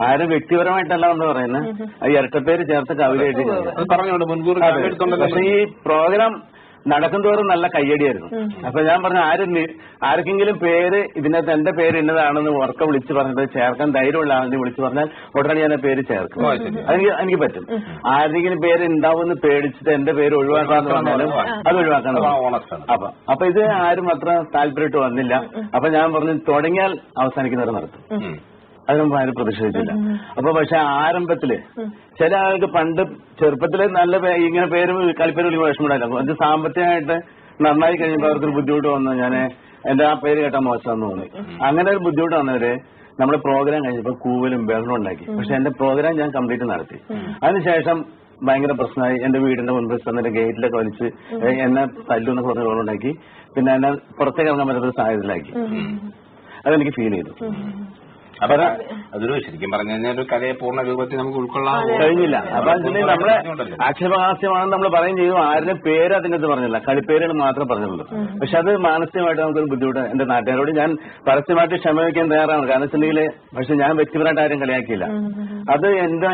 ആരും വ്യക്തിപരമായിട്ടല്ല നമ്മൾ പറയുന്നത്. ഈ ഇരട്ടപ്പേര് ചേർത്ത് കവിത എഴുതി. പക്ഷെ ഈ പ്രോഗ്രാം നടക്കുന്തോറും നല്ല കയ്യടിയായിരുന്നു. അപ്പൊ ഞാൻ പറഞ്ഞു ആർക്കെങ്കിലും പേര് ഇതിനകത്ത് എന്റെ പേര് ഇന്നതാണെന്ന് ഉറക്കെ വിളിച്ചു പറഞ്ഞത് ചേർക്കാൻ ധൈര്യമുള്ള ആളിനെ വിളിച്ചു പറഞ്ഞാൽ ഉടനെ ഞാൻ പേര് ചേർക്കും. എനിക്ക് പറ്റും. ആരെങ്കിലും പേര് ഉണ്ടാവുമെന്ന് പേടിച്ചിട്ട് എന്റെ പേര് ഒഴിവാക്കാന്ന് പറഞ്ഞാലും അത് ഒഴിവാക്കാൻ. അപ്പൊ ഇത് ആരും അത്ര താല്പര്യമായിട്ട് വന്നില്ല. അപ്പൊ ഞാൻ പറഞ്ഞു തുടങ്ങിയാൽ അവസാനിക്കുന്നവരെ നടത്തും. അതിനൊന്നും ആരും പ്രതിഷേധിച്ചില്ല. അപ്പൊ പക്ഷെ ആരംഭത്തില് ചില ആൾക്ക് പണ്ട് ചെറുപ്പത്തില് നല്ല ഇങ്ങനെ പേര് കളിപ്പേര് വിളിക്കുമ്പോൾ വിഷമമുണ്ടായില്ല. അത് സാമ്പത്തികമായിട്ട് നന്നായി കഴിഞ്ഞപ്പോൾ അവർക്കൊരു ബുദ്ധിമുട്ട് വന്നു. ഞാൻ എന്റെ ആ പേര് കേട്ടാൽ മോശമെന്ന് തോന്നി. അങ്ങനെ ഒരു ബുദ്ധിമുട്ട് വന്നവര് നമ്മുടെ പ്രോഗ്രാം കഴിഞ്ഞപ്പോ കൂവലും ബഹളം ഉണ്ടാക്കി. പക്ഷെ എന്റെ പ്രോഗ്രാം ഞാൻ കംപ്ലീറ്റ് നടത്തി. അതിനുശേഷം ഭയങ്കര പ്രശ്നമായി. എന്റെ വീടിന്റെ മുൻപിൽ എന്റെ ഗേറ്റിലൊക്കെ വലിച്ച് എന്നെ തല്ലുന്നൊക്കെ പറഞ്ഞ ബഹളം ഉണ്ടാക്കി. പിന്നെ എന്നെ പുറത്തേക്ക് ഇറങ്ങാൻ പറ്റാത്ത സാഹചര്യത്തിലാക്കി. അതെനിക്ക് ഫീൽ ചെയ്തു. അപ്പൊ അതൊരു ശരിക്കും പറഞ്ഞു കഴിഞ്ഞാൽ ഒരു കലയെ പൂർണ്ണ രൂപത്തിൽ നമുക്ക് ഉൾക്കൊള്ളാൻ കഴിഞ്ഞില്ല. അപ്പൊ നമ്മളെ ആക്ഷേപഹാസ്യമാണെന്ന് നമ്മൾ പറയും ചെയ്തു. ആരുടെ പേര് അതിനകത്ത് പറഞ്ഞില്ല, കളിപ്പേരുകൾ മാത്രം പറഞ്ഞുള്ളൂ. പക്ഷെ അത് മാനസികമായിട്ട് നമുക്കൊരു ബുദ്ധിമുട്ട്. എന്റെ നാട്ടുകാരോട് ഞാൻ പരസ്യമായിട്ട് ക്ഷമ വയ്ക്കാൻ തയ്യാറാണ്. കാരണം വെച്ചിട്ടുണ്ടെങ്കിൽ പക്ഷെ ഞാൻ വ്യക്തിപരമായിട്ട് ആരും കളിയാക്കിയില്ല. അത്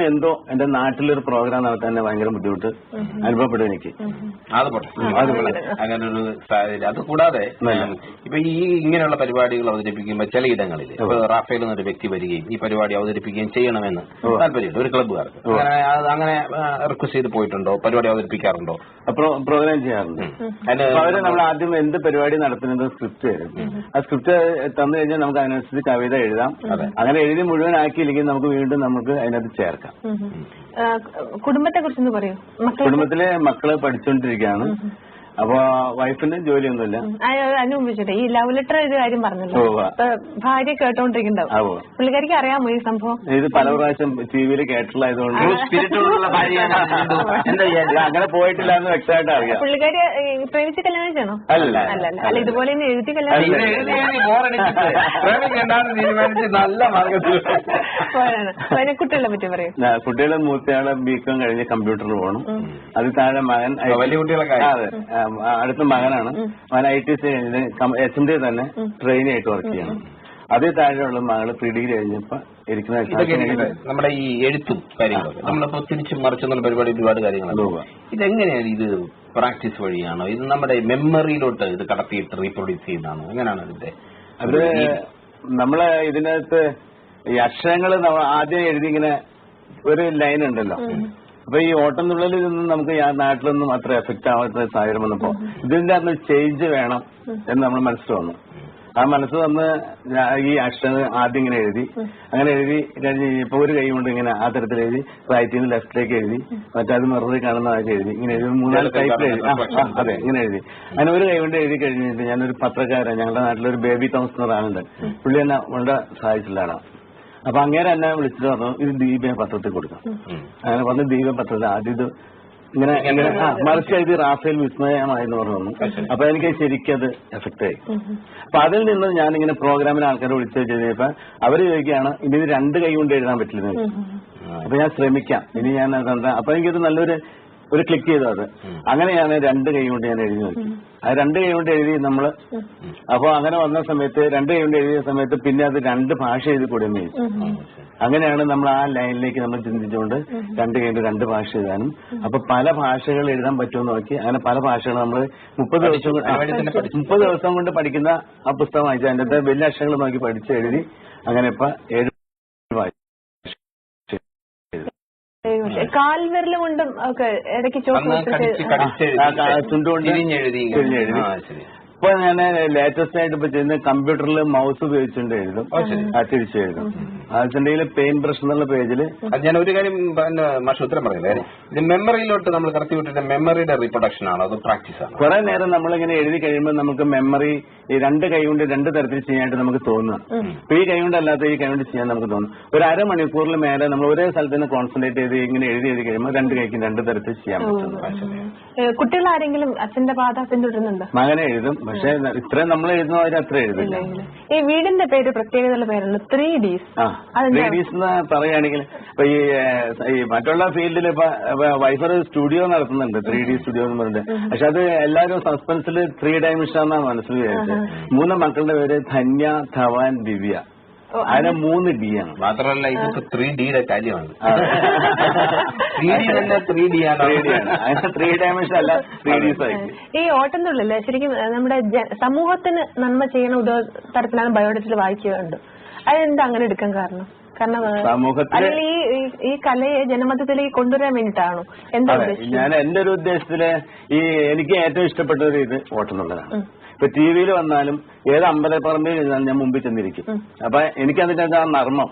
എന്തോ എന്റെ നാട്ടിലൊരു പ്രോഗ്രാം നടത്താൻ തന്നെ ഭയങ്കര ബുദ്ധിമുട്ട് അനുഭവപ്പെടും എനിക്ക്. അങ്ങനെ ഒരു സാഹചര്യം. അത് കൂടാതെ ഇപ്പൊ ഈ ഇങ്ങനെയുള്ള പരിപാടികൾ അവതരിപ്പിക്കുമ്പോൾ ചിലയിടങ്ങളിൽ റാഫേൽ എന്നൊരു വ്യക്തി വരികയും ഈ പരിപാടി അവതരിപ്പിക്കുകയും ചെയ്യണമെന്ന് താല്പര്യമുണ്ട് ഒരു ക്ലബ്ബുകാർക്ക്. അങ്ങനെ റിക്വസ്റ്റ് ചെയ്ത് പോയിട്ടുണ്ടോ? പരിപാടി അവതരിപ്പിക്കാറുണ്ടോ? പ്രോഗ്രാം ചെയ്യാറുണ്ട്. അവര് നമ്മൾ ആദ്യം എന്ത് പരിപാടി നടത്തുന്നത് സ്ക്രിപ്റ്റ് തരും. ആ സ്ക്രിപ്റ്റ് തന്നു കഴിഞ്ഞാൽ നമുക്ക് അതിനനുസരിച്ച് കവിത എഴുതാം. അങ്ങനെ എഴുതി മുഴുവൻ ആക്കിയില്ലെങ്കിൽ നമുക്ക് വീണ്ടും നമുക്ക് അതിനകത്ത് ചേർക്കാം. കുടുംബത്തെ കുറിച്ചൊന്ന് പറയൂ. കുടുംബത്തിലെ മക്കള് പഠിച്ചുകൊണ്ടിരിക്കുകയാണ്. അപ്പൊ വൈഫിന് ജോലിയൊന്നുമില്ല. അനുഭവിച്ചിട്ടെ ഈ ലവ് ലെറ്റർ ഒരു കാര്യം പറഞ്ഞല്ലോ. ഭാര്യ കേട്ടോണ്ടിരിക്കുന്നുണ്ടാവും. പുള്ളിക്കാരിക്ക് അറിയാമോ ഈ സംഭവം? ഇത് പല പ്രാവശ്യം ടിവിയിൽ കേട്ടിട്ടുള്ളതുകൊണ്ട് അങ്ങനെ പോയിട്ടില്ല എന്ന് വ്യക്തമായിട്ട് അറിയാം. പുള്ളിക്കാരി പ്രേമിച്ച് കല്യാണം ചെയ്യണോ? അല്ല അല്ല ഇതുപോലെ എഴുതി കല്യാണം നല്ല മാർഗത്തിൽ. കുട്ടികളെ പറ്റി പറയും. കുട്ടികളെ മൂത്തയാളെ ബികോം കഴിഞ്ഞ് കമ്പ്യൂട്ടറിന് പോകണം. അത് താഴെ മകൻ വലിയ കുട്ടികളൊക്കെ. അതെ, അടുത്ത മകനാണ്. അവൻ ITC കഴിഞ്ഞ് HMD തന്നെ ട്രെയിനി ആയിട്ട് വർക്ക് ചെയ്യണം. അതേ താഴെയുള്ള മകള് പ്രീ-ഡിഗ്രി കഴിഞ്ഞപ്പോ ഇരിക്കുന്ന നമ്മുടെ ഈ എഴുത്തും കാര്യങ്ങളൊക്കെ നമ്മളിപ്പോ തിരിച്ചും മറിച്ചെന്നുള്ള പരിപാടി ഒരുപാട് കാര്യങ്ങളാണ്. ഇതെങ്ങനെയാണ്? ഇത് പ്രാക്ടീസ് വഴിയാണോ? ഇത് നമ്മുടെ മെമ്മറിയിലോട്ട് ഇത് കടത്തിയിട്ട് റീപ്രൊഡ്യൂസ് ചെയ്യുന്നതാണോ? എങ്ങനെയാണ് ഇതിന്റെ? അത് നമ്മള് ഇതിനകത്ത് ഈ അക്ഷരങ്ങള് ആദ്യം എഴുതി ഇങ്ങനെ ഒരു ലൈൻ ഉണ്ടല്ലോ. അപ്പൊ ഈ ഓട്ടംതുള്ളലിൽ നിന്നും നമുക്ക് നാട്ടിലൊന്നും അത്ര എഫക്ട് ആവാത്ത സാഹചര്യം വന്നപ്പോ ഇതിന്റെ അന്ന് ചേഞ്ച് വേണം എന്ന് നമ്മൾ മനസ്സിൽ വന്നു. ആ മനസ്സ് വന്ന് ഈ അക്ഷരങ്ങൾ ആദ്യം ഇങ്ങനെ എഴുതി, അങ്ങനെ എഴുതി കഴിഞ്ഞ് ഇപ്പൊ ഒരു കൈ കൊണ്ട് ഇങ്ങനെ ആ തരത്തിൽ എഴുതി, റൈറ്റിൽ നിന്ന് ലെഫ്റ്റിലേക്ക് എഴുതി, മറ്റേത് മിററിൽ കാണുന്നതായിട്ട് എഴുതി, ഇങ്ങനെ എഴുതി 3-4 ടൈപ്പിൽ എഴുതി. അതെ, ഇങ്ങനെ എഴുതി. അങ്ങനെ ഒരു കൈ കൊണ്ട് എഴുതി കഴിഞ്ഞിട്ട് ഞാനൊരു പത്രക്കാരൻ, ഞങ്ങളുടെ നാട്ടിലൊരു ബേബി തോമസ് എന്ന ഒരാളുണ്ട്, പുള്ളി എന്നെ വളരെ സഹായിച്ചിട്ടുള്ളതാണ്. അപ്പൊ അങ്ങനെ എന്നെ വിളിച്ചിട്ട് പറഞ്ഞു ഇത് ദീപ പത്രത്തിൽ കൊടുക്കാം. അങ്ങനെ പറഞ്ഞ് ദീപ പത്രത്തിൽ ആദ്യം ഇത് ഇങ്ങനെ ഇങ്ങനെ മറിച്ച് എഴുതി റാഫേൽ വിസ്മയമായെന്ന് പറഞ്ഞു. അപ്പൊ എനിക്ക് ശരിക്കത് എഫക്ട് ആയി. അപ്പൊ അതിൽ നിന്ന് ഞാനിങ്ങനെ പ്രോഗ്രാമിന് ആൾക്കാരെ വിളിച്ചു കഴിഞ്ഞപ്പോ അവര് ചോദിക്കുകയാണ് ഇനി ഇത് 2 കൈ കൊണ്ട് എഴുതാൻ പറ്റില്ല. അപ്പൊ ഞാൻ ശ്രമിക്കാം, ഇനി ഞാൻ അപ്പൊ എനിക്കത് നല്ലൊരു ക്ലിക്ക് ചെയ്തു. അത് അങ്ങനെയാണ് 2 കൈ കൊണ്ട് ഞാൻ എഴുതി നോക്കി. അത് 2 കൈ കൊണ്ട് എഴുതി നമ്മള്. അപ്പൊ അങ്ങനെ വന്ന സമയത്ത് 2 കൈ കൊണ്ട് എഴുതിയ സമയത്ത് പിന്നെ അത് 2 ഭാഷ എഴുതി കൊടുക്കുകയും ചെയ്തു. അങ്ങനെയാണ് നമ്മൾ ആ ലൈനിലേക്ക് നമ്മൾ ചിന്തിച്ചുകൊണ്ട് 2 കൈ കൊണ്ട് 2 ഭാഷ എഴുതാനും, അപ്പൊ പല ഭാഷകൾ എഴുതാൻ പറ്റുമെന്ന് നോക്കി. അങ്ങനെ പല ഭാഷകൾ നമ്മൾ 30 ദിവസം കൊണ്ട് പഠിക്കുന്ന ആ പുസ്തകം വായിച്ചു. അതിന്റെ വലിയ അക്ഷരങ്ങൾ നോക്കി പഠിച്ച് എഴുതി. അങ്ങനെ ഇപ്പൊ 7 കാൽവിരൽ കൊണ്ടും ഒക്കെ ഇടയ്ക്ക് ചുണ്ടുകൊണ്ട് എഴുതി. ഇപ്പൊ ഞാൻ ലേറ്റസ്റ്റ് ആയിട്ട് ഇപ്പൊ ചെയ്യുന്ന കമ്പ്യൂട്ടറിൽ മൗസ് ഉപയോഗിച്ചുകൊണ്ട് എഴുതും, തിരിച്ചു എഴുതും. അതിന്റെ പെയിന്റ് ബ്രഷ് എന്നുള്ള പേജില് ഞാൻ ഒരു കാര്യം മാഷ് ഉത്തരം പറയില്ലേ, ഇത് മെമ്മറിയിലോട്ട് നമ്മൾ കടത്തി വിട്ടിട്ട് മെമ്മറിയുടെ റീപ്രൊഡക്ഷൻ ആണോ അതോ പ്രാക്ടീസ് ആണോ? കുറെ നേരം നമ്മളിങ്ങനെ എഴുതി കഴിയുമ്പോൾ നമുക്ക് മെമ്മറി ഈ 2 കൈ കൊണ്ട് 2 തരത്തിൽ ചെയ്യാനായിട്ട് നമുക്ക് തോന്നുക. ഇപ്പൊ ഈ കൈ കൊണ്ടല്ലാത്ത ഈ കൈ കൊണ്ട് ചെയ്യാൻ നമുക്ക് തോന്നും. ഒരു അരമണിക്കൂറിൽ മേലെ നമ്മൾ ഒരേ സ്ഥലത്ത് നിന്ന് കോൺസെൻട്രേറ്റ് ചെയ്ത് ഇങ്ങനെ എഴുതി കഴിയുമ്പോൾ 2 കൈക്ക് 2 തരത്തിൽ ചെയ്യാൻ പറ്റും. കുട്ടികൾ ആരെങ്കിലും അച്ഛന്റെ പാത പിന്തുടരുന്നുണ്ടോ? മകനെ എഴുതും, പക്ഷെ ഇത്രയും നമ്മൾ എഴുതുന്നവർ അത്ര എഴുതില്ല. ഈ വീടിന്റെ പേര് പ്രത്യേകതയുള്ള പേരാണ് 3Ds. 3Ds എന്ന് പറയുകയാണെങ്കിൽ ഇപ്പൊ ഈ മറ്റുള്ള ഫീൽഡിൽ ഇപ്പൊ വൈഫർ സ്റ്റുഡിയോ നടത്തുന്നുണ്ട്, 3D സ്റ്റുഡിയോ എന്ന് പറഞ്ഞിട്ട്. പക്ഷെ അത് എല്ലാവരും സസ്പെൻസിൽ 3 ഡയമെൻഷൻ എന്നാണ് മനസ്സിൽ വിചാരിച്ചത്. 3 മക്കളുടെ പേര് ധന്യ, ധവാൻ, ദിവ്യ. അതിന് 3 D ആണ്. മാത്രമല്ല ഇതിപ്പോ 3Dയുടെ കാര്യമാണ്. 3D തന്നെ 3D ആണ്. അതിന് 3 ഡയമെൻഷൻ അല്ല 3Ds ആയി. ഈ ഓട്ടംതുള്ളില് ശരിക്കും നമ്മുടെ സമൂഹത്തിന് നന്മ ചെയ്യുന്ന തരത്തിലാണ് ബയോഡേറ്റയിൽ വായിക്കുന്നുണ്ട്. അതെന്താ അങ്ങനെ എടുക്കാൻ കാരണം? കാരണം അല്ലെങ്കിൽ ഈ കലയെ ജനമധ്യത്തിലേക്ക് കൊണ്ടുവരാൻ വേണ്ടിയിട്ടാണോ? എന്താ ഞാൻ എന്റെ ഒരു ഉദ്ദേശത്തില് എനിക്ക് ഏറ്റവും ഇഷ്ടപ്പെട്ട ഒരു ഇത് ഓട്ടംതുള്ളലാണ്. ഇപ്പൊ ടിവിയിൽ വന്നാലും ഏത് അമ്പലപ്പറമ്പിൽ ചെന്നാലും ഞാൻ മുമ്പിൽ ചെന്നിരിക്കും. അപ്പൊ എനിക്കതിന്റെ ആ നർമ്മം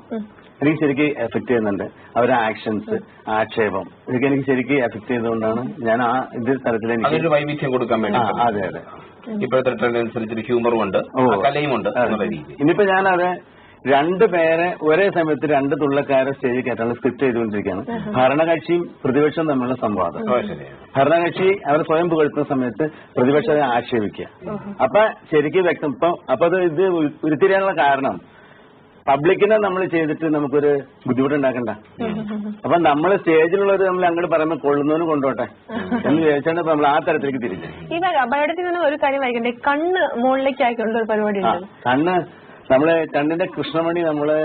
എനിക്ക് ശരിക്കും എഫക്ട് ചെയ്യുന്നുണ്ട്. അവരുടെ ആക്ഷൻസ്, ആക്ഷേപം ഇതൊക്കെ എനിക്ക് ശരിക്കും എഫക്ട് ചെയ്തുകൊണ്ടാണ് ഞാൻ ആ ഇത് തരത്തിൽ എനിക്ക് വൈവിധ്യം കൊടുക്കാൻ വേണ്ടി. അതെ അതെ, ഇപ്പോഴത്തെ ട്രെൻഡ് അനുസരിച്ച് ഹ്യൂമറും ഉണ്ട്, കലയും ഉണ്ട്. ഇനിയിപ്പോ ഞാനത് 2 പേരെ ഒരേ സമയത്ത് 2 തുള്ളക്കാരെ സ്റ്റേജിൽ കയറ്റാനുള്ള സ്ക്രിപ്റ്റ് ചെയ്തുകൊണ്ടിരിക്കുകയാണ്. ഭരണകക്ഷിയും പ്രതിപക്ഷവും തമ്മിലുള്ള സംവാദം. ഭരണകക്ഷി അവർ സ്വയം പുകഴ്ത്തുന്ന സമയത്ത് പ്രതിപക്ഷത്തെ ആക്ഷേപിക്കുക. അപ്പൊ ശരിക്കും വ്യക്തം അപ്പൊ ഇത് ഉരുത്തിരിയാനുള്ള കാരണം പബ്ലിക്കിനെ നമ്മൾ ചെയ്തിട്ട് നമുക്കൊരു ബുദ്ധിമുട്ടുണ്ടാക്കണ്ട. അപ്പൊ നമ്മൾ സ്റ്റേജിലുള്ളവർ നമ്മൾ അങ്ങോട്ട് പറയുമ്പോൾ കൊള്ളുന്നവനും കൊണ്ടോട്ടെ എന്ന് വിചാരിച്ചാണ് നമ്മൾ ആ തരത്തിലേക്ക് തിരിച്ചത്. ഈ ബയോഡേറ്റിൽ ഒരു കാര്യം വായിക്കണ്ടേ, കണ്ണ് മുകളിലേക്ക് ആയിക്കൊണ്ട ഒരു പരിപാടി. കണ്ണ് നമ്മള് കണ്ണിന്റെ കൃഷ്ണമണി നമ്മള്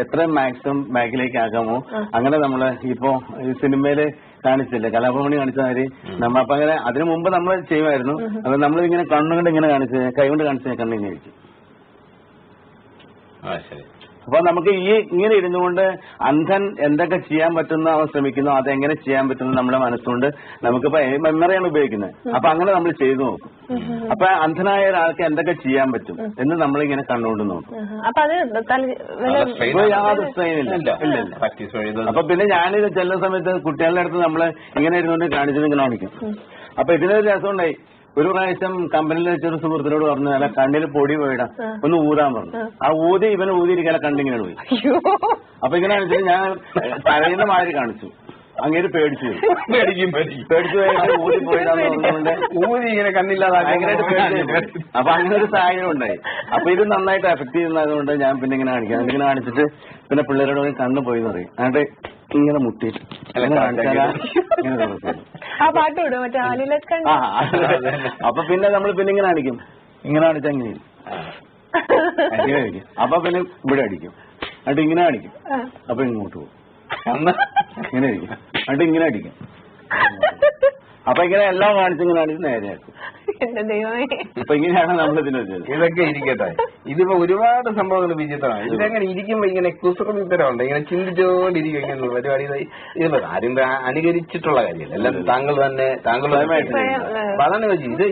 എത്ര മാക്സിമം ബാക്കിലേക്ക് ആക്കാമോ അങ്ങനെ നമ്മള് ഇപ്പോ ഈ സിനിമയില് കാണിച്ചില്ലേ, കലാഭവണി കാണിച്ച മാതിരി നമ്മ അപ്പൊ അങ്ങനെ അതിനു മുമ്പ് നമ്മൾ ചെയ്യുമായിരുന്നു. അപ്പൊ നമ്മളിങ്ങനെ കണ്ണുകൊണ്ട് ഇങ്ങനെ കാണിച്ച് കൈ കൊണ്ട് കാണിച്ച് കണ്ണിങ്ങനെ ഇരിക്കും. അപ്പൊ നമുക്ക് ഇങ്ങനെ ഇരുന്നുകൊണ്ട് അന്ധൻ എന്തൊക്കെ ചെയ്യാൻ പറ്റുന്ന അവൻ ശ്രമിക്കുന്നു, അതെങ്ങനെ ചെയ്യാൻ പറ്റുന്നു നമ്മുടെ മനസ്സുകൊണ്ട് നമുക്കിപ്പോ മെമ്മറിയാണ് ഉപയോഗിക്കുന്നത്. അപ്പൊ അങ്ങനെ നമ്മൾ ചെയ്തു നോക്കും. അപ്പൊ അന്ധനായ ഒരാൾക്ക് എന്തൊക്കെ ചെയ്യാൻ പറ്റും എന്ന് നമ്മളിങ്ങനെ കണ്ടുകൊണ്ട് നോക്കും. യാതൊരു സ്ട്രെയിൻ ഇല്ല. അപ്പൊ പിന്നെ ഞാനിത് ചെല്ലുന്ന സമയത്ത് കുട്ടികളുടെ അടുത്ത് നമ്മള് ഇങ്ങനെ ഇരുന്നുകൊണ്ട് കാണിച്ചത് ഇങ്ങനെ കാണിക്കും. അപ്പൊ ഇതിനൊരു രസമുണ്ടായി. ഒരു പ്രാവശ്യം കമ്പനിയിൽ വെച്ചൊരു സുഹൃത്തിനോട് പറഞ്ഞു അല്ല കണ്ണിൽ പൊടി പോയിടാം ഒന്ന് ഊതാൻ പറഞ്ഞു. ആ ഊതി ഇവന് ഊതിയിരിക്കാൻ കണ്ണിങ്ങനെ പോയി. അപ്പൊ ഇങ്ങനെ കാണിച്ചിട്ട് ഞാൻ പറയുന്ന മാതിരി കാണിച്ചു. അങ്ങേര് പേടിച്ചു പോയിട്ട് ഊതി പോയിടാന്ന് പറഞ്ഞുകൊണ്ട് ഊതി ഇങ്ങനെ കണ്ണില്ലാതെ അപ്പൊ അങ്ങനെ ഒരു സാഹചര്യം ഉണ്ടായി. അപ്പൊ ഇത് നന്നായിട്ട് എഫക്ട് ചെയ്യുന്നതുകൊണ്ട് ഞാൻ പിന്നെ ഇങ്ങനെ കാണിക്കാം. ഇങ്ങനെ കാണിച്ചിട്ട് പിന്നെ പിള്ളേരോട് കണ്ണ് പോയി എന്ന് പറയും. എന്നിട്ട് ഇങ്ങനെ മുട്ടിയിട്ട് അപ്പൊ പിന്നെ നമ്മൾ പിന്നെ ഇങ്ങനെ കാണിക്കും. ഇങ്ങനെ കാണിച്ചാൽ ഇങ്ങനെ ഇങ്ങനെ അടിക്കും. അപ്പൊ പിന്നെ ഇവിടെ അടിക്കും. എന്നിട്ട് ഇങ്ങനെ കാണിക്കും. അപ്പൊ ഇങ്ങോട്ട് പോകും. ഇങ്ങനെ അടിക്കും. എന്നിട്ട് ഇങ്ങനെ അടിക്കും. അപ്പൊ ഇങ്ങനെ എല്ലാം കാണിച്ചിങ്ങനെ കാണിച്ച് നേരെയാക്കും. എന്റെ ദൈവമേ. അപ്പൊ ഇങ്ങനെയാണ് നമ്മൾ ഇതൊക്കെ ഇരിക്കട്ടെ. ഇതിപ്പോ ഒരുപാട് സംഭവങ്ങൾ വിചിത്രമാണ്. ഇതെങ്ങനെ ഇരിക്കുമ്പോ ഇങ്ങനെ കുസൃതിത്തരമുണ്ട്, ഇങ്ങനെ ചിന്തിച്ചോണ്ടിരിക്കും ഇങ്ങനെ പരിപാടി. ഇത് ആരും അനുകരിച്ചിട്ടുള്ള കാര്യമല്ല, എല്ലാം താങ്കൾ തന്നെ വളരെ ഇത്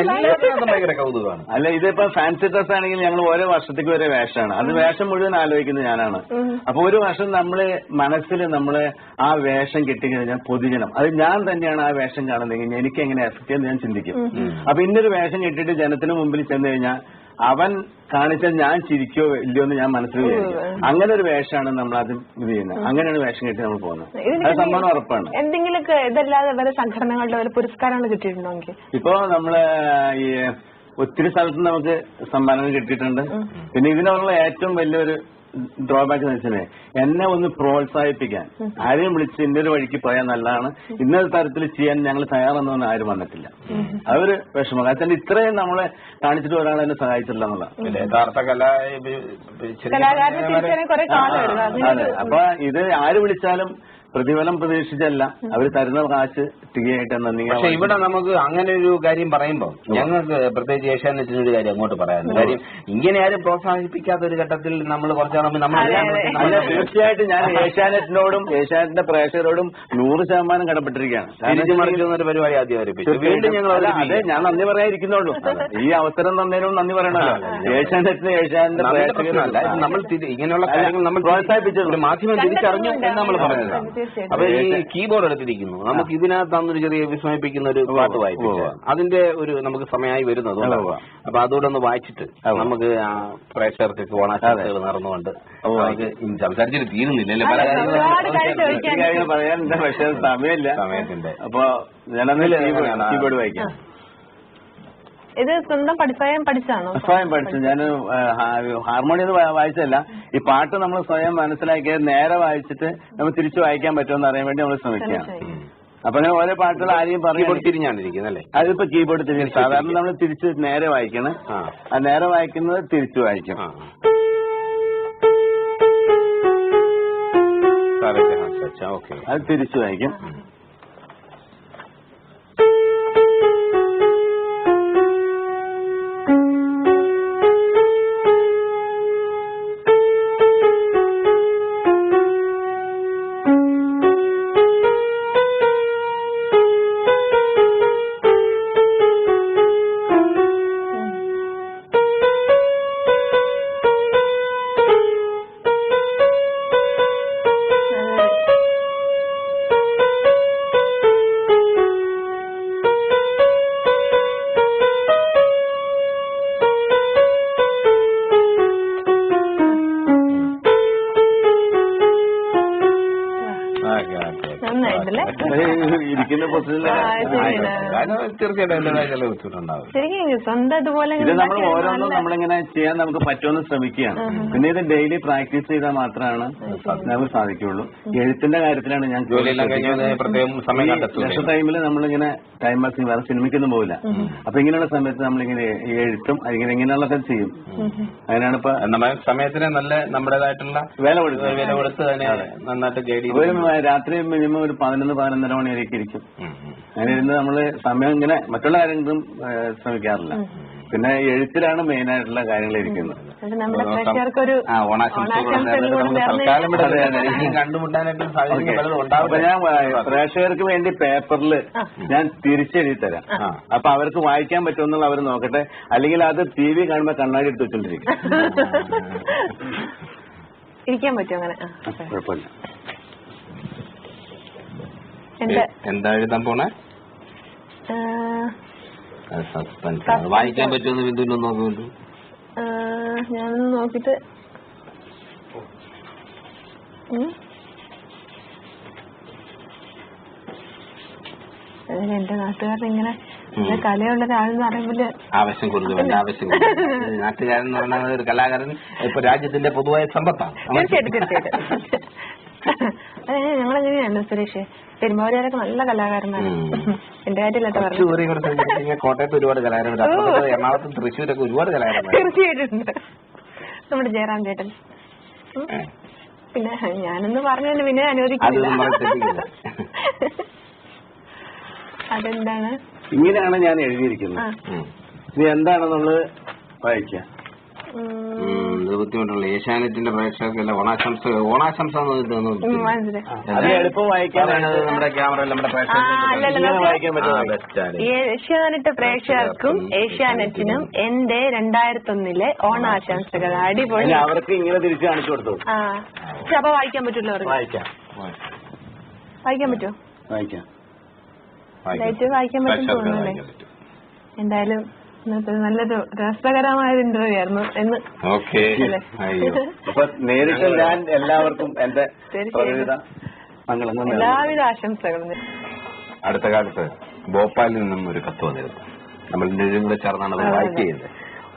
എല്ലാത്തിനും ഭയങ്കര കൗതുകമാണ്. അല്ല, ഇതിപ്പോ ഫാൻസി ഡ്രസ് ആണെങ്കിൽ ഞങ്ങൾ ഓരോ വർഷത്തേക്ക് ഒരേ വേഷമാണ്. അത് വേഷം മുഴുവൻ ആലോചിക്കുന്നത് ഞാനാണ്. അപ്പൊ ഒരു വർഷം നമ്മള് മനസ്സിൽ നമ്മള് ആ വേഷം കിട്ടിക്കഴിഞ്ഞാൽ പൊതുജനം, അത് ഞാൻ തന്നെയാണ് ആ വേഷം കാണുന്നതെങ്കിൽ എനിക്ക് എങ്ങനെ എഫക്ട് ചെയ്യുന്നത് ഞാൻ ചിന്തിക്കും. അപ്പൊ ഇന്നൊരു വേഷം കിട്ടിയിട്ട് ജനത്തിന് മുമ്പിൽ ചെന്ന് കഴിഞ്ഞാൽ അവൻ കാണിച്ചാൽ ഞാൻ ചിരിക്കോ ഇല്ലയോ എന്ന് ഞാൻ മനസ്സിൽ വിചാരിക്കും. അങ്ങനെ ഒരു വേഷമാണ് നമ്മൾ ആദ്യം ഇത് ചെയ്യുന്നത്. അങ്ങനെയാണ് വേഷം കിട്ടി നമ്മൾ പോകുന്നത്. അത് സമ്മാനം ഉറപ്പാണ്. എന്തെങ്കിലുമൊക്കെ ഇതല്ലാതെ വേറെ സംഘടനകളുടെ വല്ല പുരസ്കാരങ്ങൾ കിട്ടിയിട്ടുണ്ടോ? ഇപ്പൊ നമ്മള് ഈ ഒത്തിരി സ്ഥലത്ത് നമുക്ക് സമ്മാനങ്ങൾ കിട്ടിയിട്ടുണ്ട്. പിന്നെ ഇതിനുള്ള ഏറ്റവും വലിയൊരു ഡ്രോബാക്ക് എന്ന് വെച്ചാൽ എന്നെ ഒന്ന് പ്രോത്സാഹിപ്പിക്കാൻ ആരെയും വിളിച്ച് ഇന്നൊരു വഴിക്ക് പോയാൽ നല്ലതാണ്, ഇന്നൊരു തരത്തിൽ ചെയ്യാൻ ഞങ്ങൾ തയ്യാറെന്നൊന്നും ആരും വന്നിട്ടില്ല. അതൊരു വിഷമം. കാരണം ഇത്രയും നമ്മളെ കാണിച്ചിട്ട് ഒരാൾ എന്നെ സഹായിച്ചില്ല എന്നുള്ളതാണ് യഥാർത്ഥ അതെ. അപ്പൊ ഇത് ആര് വിളിച്ചാലും പ്രതിഫലം പ്രതീക്ഷിച്ചല്ല, അവർ തരുന്ന കാശ് തികയായിട്ട് നന്ദി. പക്ഷെ ഇവിടെ നമുക്ക് അങ്ങനെ ഒരു കാര്യം പറയുമ്പോൾ ഞങ്ങൾക്ക് പ്രത്യേകിച്ച് ഏഷ്യാനെറ്റിന് ഒരു കാര്യം അങ്ങോട്ട് പറയാറുണ്ട്. കാര്യം ഇങ്ങനെ ആരും പ്രോത്സാഹിപ്പിക്കാത്ത ഒരു ഘട്ടത്തിൽ നമ്മൾ കുറച്ചാകുമ്പോൾ അല്ല, തീർച്ചയായിട്ടും ഞാൻ ഏഷ്യാനെറ്റിനോടും ഏഷ്യാനെറ്റിന്റെ പ്രേക്ഷകരോടും 100% കടപ്പെട്ടിരിക്കുകയാണ്. തിരിച്ചു മറിക്കുന്ന ഒരു പരിപാടി ആദ്യം അവതരിപ്പിച്ചു. വീണ്ടും ഞങ്ങൾ അതെ, ഞാൻ നന്ദി പറയാതിരിക്കുന്നുള്ളൂ. ഈ അവസരം തന്നതിനും നന്ദി പറയണല്ലോ. ഏഷ്യാനെറ്റിന് ഏഷ്യാനെറ്റിന്റെ പ്രേക്ഷകരല്ല, നമ്മൾ ഇങ്ങനെയുള്ള കാര്യങ്ങൾ നമ്മൾ പ്രോത്സാഹിപ്പിച്ചു, മാധ്യമം തിരിച്ചറിഞ്ഞു എന്ന് നമ്മൾ പറഞ്ഞതാണ്. അപ്പൊ ഈ കീബോർഡ് എടുത്തിരിക്കുന്നു, നമുക്ക് ഇതിനകത്ത് ചെറിയ വിസ്മയിപ്പിക്കുന്ന ഒരു പാട്ട് വായിപ്പിച്ചു. അതിന്റെ ഒരു നമുക്ക് സമയമായി വരുന്നത്. അപ്പൊ അതുകൂടെ ഒന്ന് വായിച്ചിട്ട് നമുക്ക് പ്രേക്ഷകർക്ക് ഓണാശംസകൾ നേർന്നുകൊണ്ട് നമുക്ക് സംസാരിച്ചിട്ട് തീരുന്നില്ലല്ലേ, പല കാര്യങ്ങൾ പറയാനുണ്ട്. പക്ഷെ സമയത്തിന്റെ അപ്പൊ ഞാനതിൽ കീബോർഡ് വായിക്കാം. ഇത് സ്വന്തം സ്വയം പഠിച്ചാണോ? സ്വയം പഠിച്ചു. ഞാൻ ഹാർമോണിയം വായിച്ചല്ല, ഈ പാട്ട് നമ്മൾ സ്വയം മനസ്സിലാക്കിയത് നേരെ വായിച്ചിട്ട് നമ്മൾ തിരിച്ചു വായിക്കാൻ പറ്റുമെന്ന് അറിയാൻ വേണ്ടി നമ്മൾ ശ്രമിക്കുകയാണ്. അപ്പൊ ഞാൻ ഓരോ പാട്ടുകൾ ആരെയും പറഞ്ഞു തിരിഞ്ഞാണ്ടിരിക്കുന്നത് അല്ലേ? അതിപ്പോ കീബോർഡ് തിരിഞ്ഞു. സാധാരണ നമ്മൾ തിരിച്ച് നേരെ വായിക്കണം, ആ നേരെ വായിക്കുന്നത് തിരിച്ചു വായിക്കും. അത് തിരിച്ചു വായിക്കും. ഇരിക്കുന്ന ഇത് നമ്മൾ ഓരോന്നും നമ്മളിങ്ങനെ ചെയ്യാൻ നമുക്ക് പറ്റുമെന്ന് ശ്രമിക്കുകയാണ്. പിന്നെ ഇത് ഡെയിലി പ്രാക്ടീസ് ചെയ്താൽ മാത്രമാണ് നമുക്ക് സാധിക്കുള്ളൂ. എഴുത്തിന്റെ കാര്യത്തിലാണ് ഞാൻ ലക്ഷ ടൈമിൽ നമ്മളിങ്ങനെ ടൈം പാസിങ് വേറെ സിനിമയ്ക്കൊന്നും പോകില്ല. അപ്പൊ ഇങ്ങനെയുള്ള സമയത്ത് നമ്മളിങ്ങനെ എഴുത്തും ഇങ്ങനെയുള്ളതൊക്കെ ചെയ്യും. അതിനാണ് ഇപ്പൊ സമയത്തിന് നല്ല നമ്മുടേതായിട്ടുള്ള വില കൊടുത്ത് നന്നായിട്ട് രാത്രി മിനിമം ഒരു 11-11:30 മണി വരെയൊക്കെ ഇരിക്കും. അങ്ങനെ ഇരുന്ന് നമ്മള് സമയം ഇങ്ങനെ മറ്റുള്ള കാര്യങ്ങളും ശ്രമിക്കാറില്ല. പിന്നെ എഴുത്തിലാണ് മെയിൻ ആയിട്ടുള്ള കാര്യങ്ങൾ ഇരിക്കുന്നത്. അപ്പൊ ഞാൻ പ്രേക്ഷകർക്ക് വേണ്ടി പേപ്പറിൽ ഞാൻ തിരിച്ചെഴുതി തരാം. അപ്പൊ അവർക്ക് വായിക്കാൻ പറ്റുമെന്നുള്ള അവർ നോക്കട്ടെ. അല്ലെങ്കിൽ അത് TV കാണുമ്പോ കണ്ണാടി എടുത്ത് വെച്ചോണ്ടിരിക്കും. ഇരിക്കാൻ പറ്റും അങ്ങനെ? കുഴപ്പമില്ല. എന്താ എഴുതാൻ പോണേ? വായിക്കാൻ പറ്റുമെന്ന് ബിന്ദുവിനൊന്ന് നോക്കുമല്ലോ. ഞാനൊന്ന് നോക്കിട്ട് എന്റെ നാട്ടുകാരൻ ഇങ്ങനെ കലയുള്ള ഒരാളെന്ന് പറയുമ്പോൾ ആവശ്യം കൊടുക്കും. ആവശ്യം നാട്ടുകാരൻ എന്ന് പറഞ്ഞാൽ ഒരു കലാകാരൻ ഇപ്പൊ രാജ്യത്തിന്റെ പൊതുവായ സമ്പത്താണ്. തീർച്ചയായിട്ടും. അതെ, ഞങ്ങളെങ്ങനെയാണ് സുരേഷ്? പെരുമ്പാവൂരുകാരൊക്കെ നല്ല കലാകാരന്മാരാണ്. എന്റെ കാര്യമില്ലാത്ത പറഞ്ഞു. കോട്ടയത്ത് ഒരുപാട് കലാകാരന്മാർ, എറണാകുളത്തും തൃശ്ശൂരൊക്കെ ഒരുപാട് കലാകാരന്മാർ തീർച്ചയായിട്ടുണ്ട്. നമ്മുടെ ജയറാം ചേട്ടൻ. പിന്നെ ഞാനൊന്ന് പറഞ്ഞു, പിന്നെ അനുവദിക്കില്ല. അതെന്താണ് ഇങ്ങനെയാണ് ഞാൻ എഴുതിയിരിക്കുന്നത്. ഇത് എന്താണെന്നുള്ളത് വായിക്കാം. ബുദ്ധിമുട്ടുള്ള ഏഷ്യാനെറ്റിന്റെ പ്രേക്ഷകർക്കല്ല ഓണാശംസ എളുപ്പം വായിക്കാൻ നമ്മുടെ ക്യാമറ നമ്മുടെ ഏഷ്യാനെറ്റ് പ്രേക്ഷകർക്കും ഏഷ്യാനെറ്റിനും എന്റെ 2001 ഓണാശംസകൾ. അടിപൊളി. അവർക്ക് ഇങ്ങനെ തിരിച്ചു കാണിച്ചു കൊടുത്തു. അപ്പൊ വായിക്കാൻ പറ്റുമല്ലോ? വായിക്കാൻ പറ്റുമോ? വായിക്കാൻ പറ്റും തോന്നുന്നല്ലേ? എന്തായാലും നല്ലൊരു രസകരമായ ഇന്റർവ്യൂ ആയിരുന്നു എന്ന്. അപ്പൊ നേരിട്ട് ഞാൻ എല്ലാവർക്കും എന്റെ എല്ലാവിധ ആശംസകളും. അടുത്ത കാലത്ത് ഭോപ്പാലിൽ നിന്നും ഒരു കത്ത് വന്നിരുന്നു. നമ്മൾ കൂടെ ചേർന്നാണ് അത് വായിച്ച് ചെയ്യുന്നത്.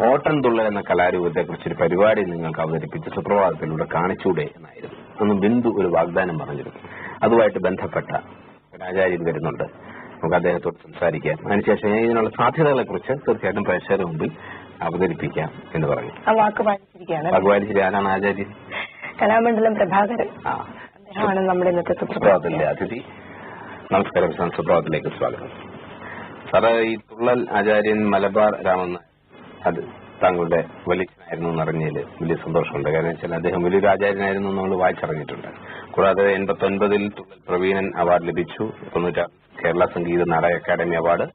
ഓട്ടം തുള്ളൽ എന്ന കലാരൂപത്തെ കുറിച്ചൊരു പരിപാടി നിങ്ങൾക്ക് അവതരിപ്പിച്ച് സുപ്രഭാതത്തിലൂടെ കാണിച്ചൂടെ എന്നായിരുന്നു. അന്ന് ബിന്ദു ഒരു വാഗ്ദാനം പറഞ്ഞിരുന്നു. അതുമായിട്ട് ബന്ധപ്പെട്ട ഒരു ആചാര്യൻ വരുന്നുണ്ട്. നമുക്ക് അദ്ദേഹത്തോട് സംസാരിക്കാം. അതിനുശേഷം ഇതിനുള്ള സാധ്യതകളെ കുറിച്ച് തീർച്ചയായിട്ടും പ്രേക്ഷകരുടെ മുമ്പിൽ അവതരിപ്പിക്കാം എന്ന് പറഞ്ഞു. വാക്ക് പാലിച്ചിരിക്കുകയാണ്. ആരാണ് ആചാര്യൻ? കലാമണ്ഡലം പ്രഭാകരൻ. നമ്മുടെ ഇന്നത്തെ സുപ്രഭാതത്തിലെ അതിഥി. നമസ്കാരം, സുപ്രഭാതത്തിലേക്ക് സ്വാഗതം. സാറ്, ഈ തുള്ളൽ ആചാര്യൻ മലബാർ രാമൻ അത് താങ്കളുടെ വലിയച്ഛനായിരുന്നു എന്നറിഞ്ഞതിൽ വലിയ സന്തോഷമുണ്ട്. കാരണം വെച്ചാൽ അദ്ദേഹം വലിയൊരു ആചാര്യനായിരുന്നു നമ്മൾ വായിച്ചറിഞ്ഞിട്ടുണ്ട്. കൂടാതെ 89 തുള്ളൽ പ്രവീണൻ അവാർഡ് ലഭിച്ചു. 96 Kerala Sangeetha Nataka academy award,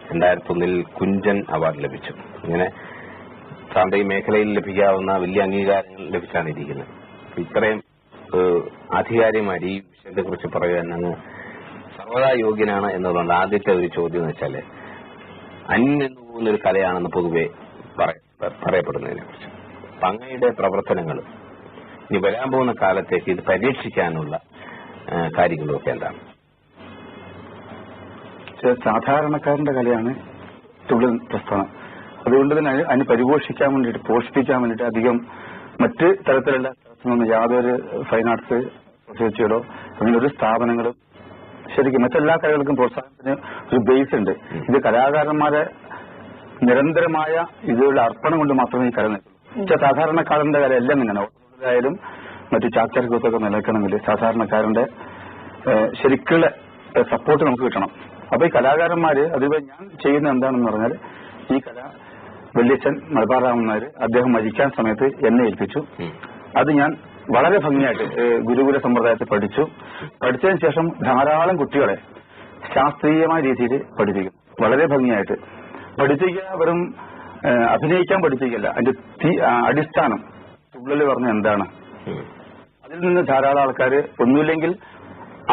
2001 Kunchan award ലഭിച്ചു. ഇങ്ങനെ സാമ്പത്തിക മേഖലയിൽ ലഭിക്കാവുന്ന വലിയ അംഗീകാരങ്ങൾ ലഭിച്ചാണ് ഇരിക്കുന്നത്. ഇത്രയും ആധികാരികമായി ഈ വിഷയത്തെ കുറിച്ച് പറയാൻ അങ്ങ് സർവ്വതാ യോഗ്യനാണ് എന്നതുകൊണ്ട് ആദ്യത്തെ ഒരു ചോദ്യം എന്ന് വെച്ചാല് അന്യം നിന്ന് പോകുന്നൊരു കലയാണെന്ന് പൊതുവെ പറയപ്പെടുന്നതിനെ കുറിച്ച് അങ്ങയുടെ പ്രവർത്തനങ്ങൾ ഇനി വരാൻ പോകുന്ന കാലത്തേക്ക് ഇത് പരീക്ഷിക്കാനുള്ള കാര്യങ്ങളൊക്കെ എന്താണ്? സാധാരണക്കാരന്റെ കലയാണ് തുള്ളൽ പ്രസ്ഥാനം. അതുകൊണ്ട് തന്നെ അതിന് പരിപോഷിക്കാൻ വേണ്ടിയിട്ട്, പോഷിപ്പിക്കാൻ വേണ്ടിയിട്ട് അധികം മറ്റ് തരത്തിലുള്ള യാതൊരു ഫൈൻ ആർട്സ് സൊസൈറ്റികളോ അങ്ങനെ ഒരു സ്ഥാപനങ്ങളും ശരിക്കും മറ്റെല്ലാ കലകൾക്കും പ്രോത്സാഹനത്തിന് ഒരു ബേസ് ഉണ്ട്. ഇത് കലാകാരന്മാരെ നിരന്തരമായ ഇതിലുള്ള അർപ്പണം കൊണ്ട് മാത്രമേ ഈ കല നിൽക്കുള്ളൂ. സാധാരണക്കാരന്റെ കല എല്ലാം ഇങ്ങനെ ഓട്ടത്തിലായാലും മറ്റു ചാക്യാർകൂത്തൊക്കെ നിലനിൽക്കണമെങ്കിൽ സാധാരണക്കാരന്റെ ശരിക്കുള്ള സപ്പോർട്ട് നമുക്ക് കിട്ടണം. അപ്പൊ ഈ കലാകാരന്മാര് അതിപ്പോ ഞാൻ ചെയ്യുന്നത് എന്താണെന്ന് പറഞ്ഞാൽ ഈ കല വല്യച്ഛൻ മലബാർ രാമൻ നായർ അദ്ദേഹം മരിക്കാൻ സമയത്ത് എന്നെ ഏൽപ്പിച്ചു. അത് ഞാൻ വളരെ ഭംഗിയായിട്ട് ഗുരുകുല സമ്പ്രദായത്തിൽ പഠിച്ചതിന് ശേഷം ധാരാളം കുട്ടികളെ ശാസ്ത്രീയമായ രീതിയിൽ പഠിപ്പിക്കും. വളരെ ഭംഗിയായിട്ട് പഠിപ്പിക്കുക, വെറും അഭിനയിക്കാൻ പഠിപ്പിക്കില്ല. അതിന്റെ അടിസ്ഥാനം തുള്ളൽ പറഞ്ഞ എന്താണ്, അതിൽ നിന്ന് ധാരാളം ആൾക്കാർ ഒന്നുമില്ലെങ്കിൽ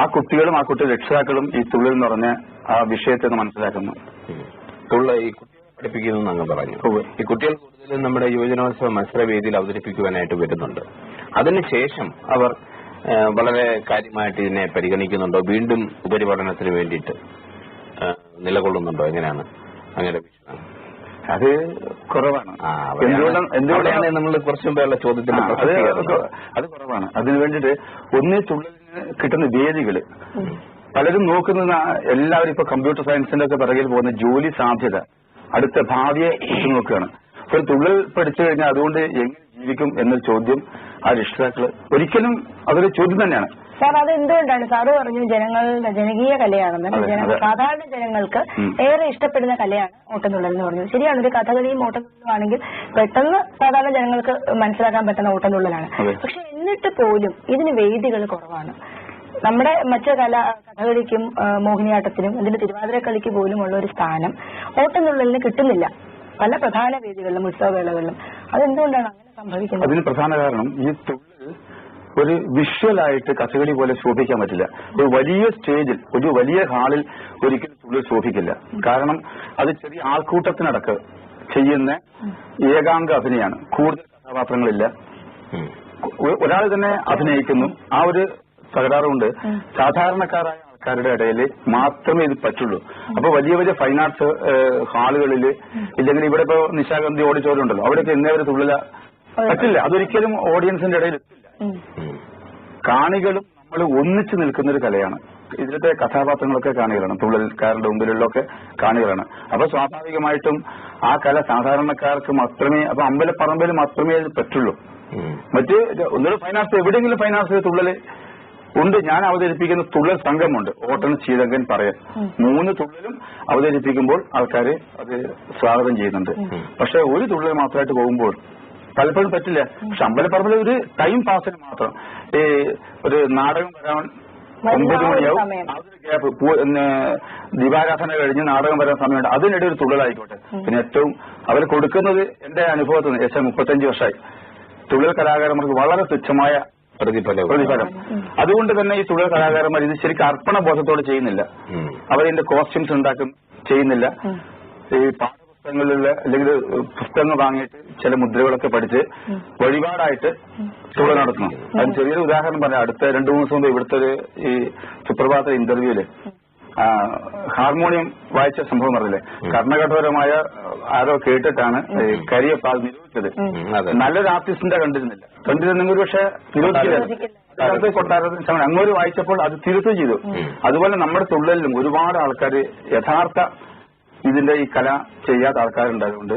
ആ കുട്ടികളും ആ കുട്ടിയുടെ രക്ഷിതാക്കളും ഈ തുള്ളൽ എന്ന് പറഞ്ഞ ആ വിഷയത്തെ മനസ്സിലാക്കുന്നു. ഈ കുട്ടികളെ പഠിപ്പിക്കുന്നു അങ്ങ് പറഞ്ഞു. ഈ കുട്ടികൾ കൂടുതലും നമ്മുടെ യുവജനോത്സവ മത്സരവേദിയിൽ അവതരിപ്പിക്കുവാനായിട്ട് വരുന്നുണ്ട്. അതിനുശേഷം അവർ വളരെ കാര്യമായിട്ട് ഇതിനെ പരിഗണിക്കുന്നുണ്ടോ? വീണ്ടും ഉപരിപഠനത്തിന് വേണ്ടിയിട്ട് നിലകൊള്ളുന്നുണ്ടോ? എങ്ങനെയാണ് അങ്ങനെ? അത് കുറവാണ്. എന്തുകൊണ്ടാണ് നമ്മൾ കുറച്ചു മുമ്പുള്ള ചോദ്യത്തിന് അത് കുറവാണ്. അതിനു വേണ്ടിയിട്ട് ഒന്നേ തുള്ളലിന് കിട്ടുന്ന വേദികള് പലരും നോക്കുന്നത്, എല്ലാവരും ഇപ്പൊ കമ്പ്യൂട്ടർ സയൻസിന്റെ ഒക്കെ പിറകിൽ പോകുന്ന ജോലി സാധ്യത, അടുത്ത ഭാവിയെ നോക്കുകയാണ്. ഒരു തുള്ളൽ പഠിച്ചു കഴിഞ്ഞാൽ അതുകൊണ്ട് എങ്ങനെ ജീവിക്കും എന്നൊരു ചോദ്യം ആ രക്ഷിതാക്കള് ഒരിക്കലും അതൊരു ചോദ്യം തന്നെയാണ്. സാർ, അത് എന്തുകൊണ്ടാണ്? സാറ് പറഞ്ഞു ജനങ്ങളുടെ ജനകീയ കലയാണെന്ന്. സാധാരണ ജനങ്ങൾക്ക് ഏറെ ഇഷ്ടപ്പെടുന്ന കലയാണ് ഓട്ടംതുള്ളൽ എന്ന് പറഞ്ഞു. ശരിയാണ്, ഒരു കഥകളിയും ഓട്ടംതുള്ളലുമാണെങ്കിൽ പെട്ടെന്ന് സാധാരണ ജനങ്ങൾക്ക് മനസ്സിലാക്കാൻ പറ്റുന്ന ഓട്ടംതുള്ളലാണ്. പക്ഷെ എന്നിട്ട് പോലും ഇതിന് വേദികൾ കുറവാണ്. നമ്മുടെ മറ്റു കഥകളിക്കും മോഹിനിയാട്ടത്തിനും ഇതിന്റെ തിരുവാതിര കളിക്ക് പോലും ഉള്ള ഒരു സ്ഥാനം ഓട്ടംതുള്ളലിന് കിട്ടുന്നില്ല പല പ്രധാന വേദികളിലും ഉത്സവവേളകളിലും. അതെന്തുകൊണ്ടാണ് അങ്ങനെ സംഭവിക്കുന്നത്? അതിന് പ്രധാന കാരണം ഈ തുള്ളൽ ഒരു വിഷ്വലായിട്ട് കഥകളി പോലെ ശോഭിക്കാൻ പറ്റില്ല. ഒരു വലിയ സ്റ്റേജിൽ, ഒരു വലിയ ഹാളിൽ ഒരിക്കലും തുള്ളൽ ശോഭിക്കില്ല. കാരണം അത് ചെറിയ ആൾക്കൂട്ടത്തിനടക്ക് ചെയ്യുന്ന ഏകാംഗ അഭിനയാണ്. കൂടുതൽ കഥാപാത്രങ്ങളില്ല, ഒരാൾ തന്നെ അഭിനയിക്കുന്നു. ആ ഒരു തകരാറുകൊണ്ട് സാധാരണക്കാരായ ആൾക്കാരുടെ ഇടയിൽ മാത്രമേ ഇത് പറ്റുള്ളൂ. അപ്പൊ വലിയ വലിയ ഫൈൻ ആർട്സ് ഹാളുകളിൽ ഇല്ലെങ്കിൽ ഇവിടെ ഇപ്പൊ നിശാഗന്ധി ഓഡിറ്റോറിയം ഉണ്ടല്ലോ, അവിടെയൊക്കെ ഇന്നേവരെ തുള്ളല പറ്റില്ല. അതൊരിക്കലും ഓഡിയൻസിന്റെ ഇടയിൽ എത്തില്ല. കാണികളും നമ്മൾ ഒന്നിച്ചു നിൽക്കുന്ന ഒരു കലയാണ്. ഇതിലത്തെ കഥാപാത്രങ്ങളൊക്കെ കാണികളാണ്, തുള്ളൽക്കാരുടെ മുമ്പിലുള്ളൊക്കെ കാണികളാണ്. അപ്പൊ സ്വാഭാവികമായിട്ടും ആ കല സാധാരണക്കാർക്ക് മാത്രമേ, അപ്പൊ അമ്പലപ്പറമ്പിൽ മാത്രമേ അത് പറ്റുള്ളൂ. മറ്റ് ഒന്നൊരു ഫൈൻ ആർട്സ്, എവിടെയെങ്കിലും ഫൈൻ ആർട്സ് തുള്ളല് ഉണ്ട്. ഞാൻ അവതരിപ്പിക്കുന്ന തുള്ളൽ സംഘമുണ്ട്, ഓട്ടൻ ശ്രീലങ്കൻ പറയാൻ 3 തുള്ളലും അവതരിപ്പിക്കുമ്പോൾ ആൾക്കാർ അത് സ്വാഗതം ചെയ്യുന്നുണ്ട്. പക്ഷെ ഒരു തുള്ളൽ മാത്രമായിട്ട് പോകുമ്പോൾ പലപ്പോഴും പറ്റില്ല. പക്ഷെ അമ്പലപ്പറമ്പിൽ ഒരു ടൈം പാസിന് മാത്രം ഒരു നാടകം വരാൻ 9 മണിയാവും, അതൊരു ഗ്യാപ്പ്, ദീപാരാധന കഴിഞ്ഞ് നാടകം വരാൻ സമയമുണ്ട്, അതിനിടെ ഒരു തുള്ളലായിക്കോട്ടെ. പിന്നെ ഏറ്റവും അവർ കൊടുക്കുന്നത് എന്റെ അനുഭവത്തിൽ നിന്ന് 35 വർഷമായി തുള്ളൽ കലാകാരന്മാർക്ക് വളരെ തുച്ഛമായ പ്രതിഫലം. അതുകൊണ്ട് തന്നെ ഈ തുള്ളൽ കലാകാരന്മാർ ഇത് ശരിക്കും അർപ്പണ ബോധത്തോടെ ചെയ്യുന്നില്ല. അവരിന്റെ കോസ്റ്റ്യൂംസ് ഉണ്ടാക്കും ചെയ്യുന്നില്ല. ഈ പാഠപുസ്തകങ്ങളിലുള്ള അല്ലെങ്കിൽ പുസ്തകങ്ങൾ വാങ്ങിയിട്ട് ചില മുദ്രകളൊക്കെ പഠിച്ച് വഴിപാടായിട്ട് തുള്ളൽ നടത്തുന്നു. അതിന് ചെറിയൊരു ഉദാഹരണം പറയാം. അടുത്ത 2-3 ദിവസം മുമ്പ് ഇവിടുത്തെ ഒരു ഈ സുപ്രഭാത ഇന്റർവ്യൂല് ഹാർമോണിയം വായിച്ച സംഭവം പറഞ്ഞില്ലേ, കർണകഠോരമായ ആരോ കേട്ടിട്ടാണ് കരിയപ്പ നിരോധിച്ചത്. നല്ലൊരു ആർട്ടിസ്റ്റിന്റെ കണ്ടിരുന്നെങ്കിൽ പക്ഷെ നിരോധിക്കില്ല. കൊട്ടാരത്തിന് അങ്ങോട്ട് വായിച്ചപ്പോൾ അത് തിരുത്തുകയും ചെയ്തു. അതുപോലെ നമ്മുടെ തുള്ളലിലും ഒരുപാട് ആൾക്കാർ യഥാർത്ഥ ഇതിന്റെ ഈ കല ചെയ്യാത്ത ആൾക്കാരുണ്ടായതുകൊണ്ട്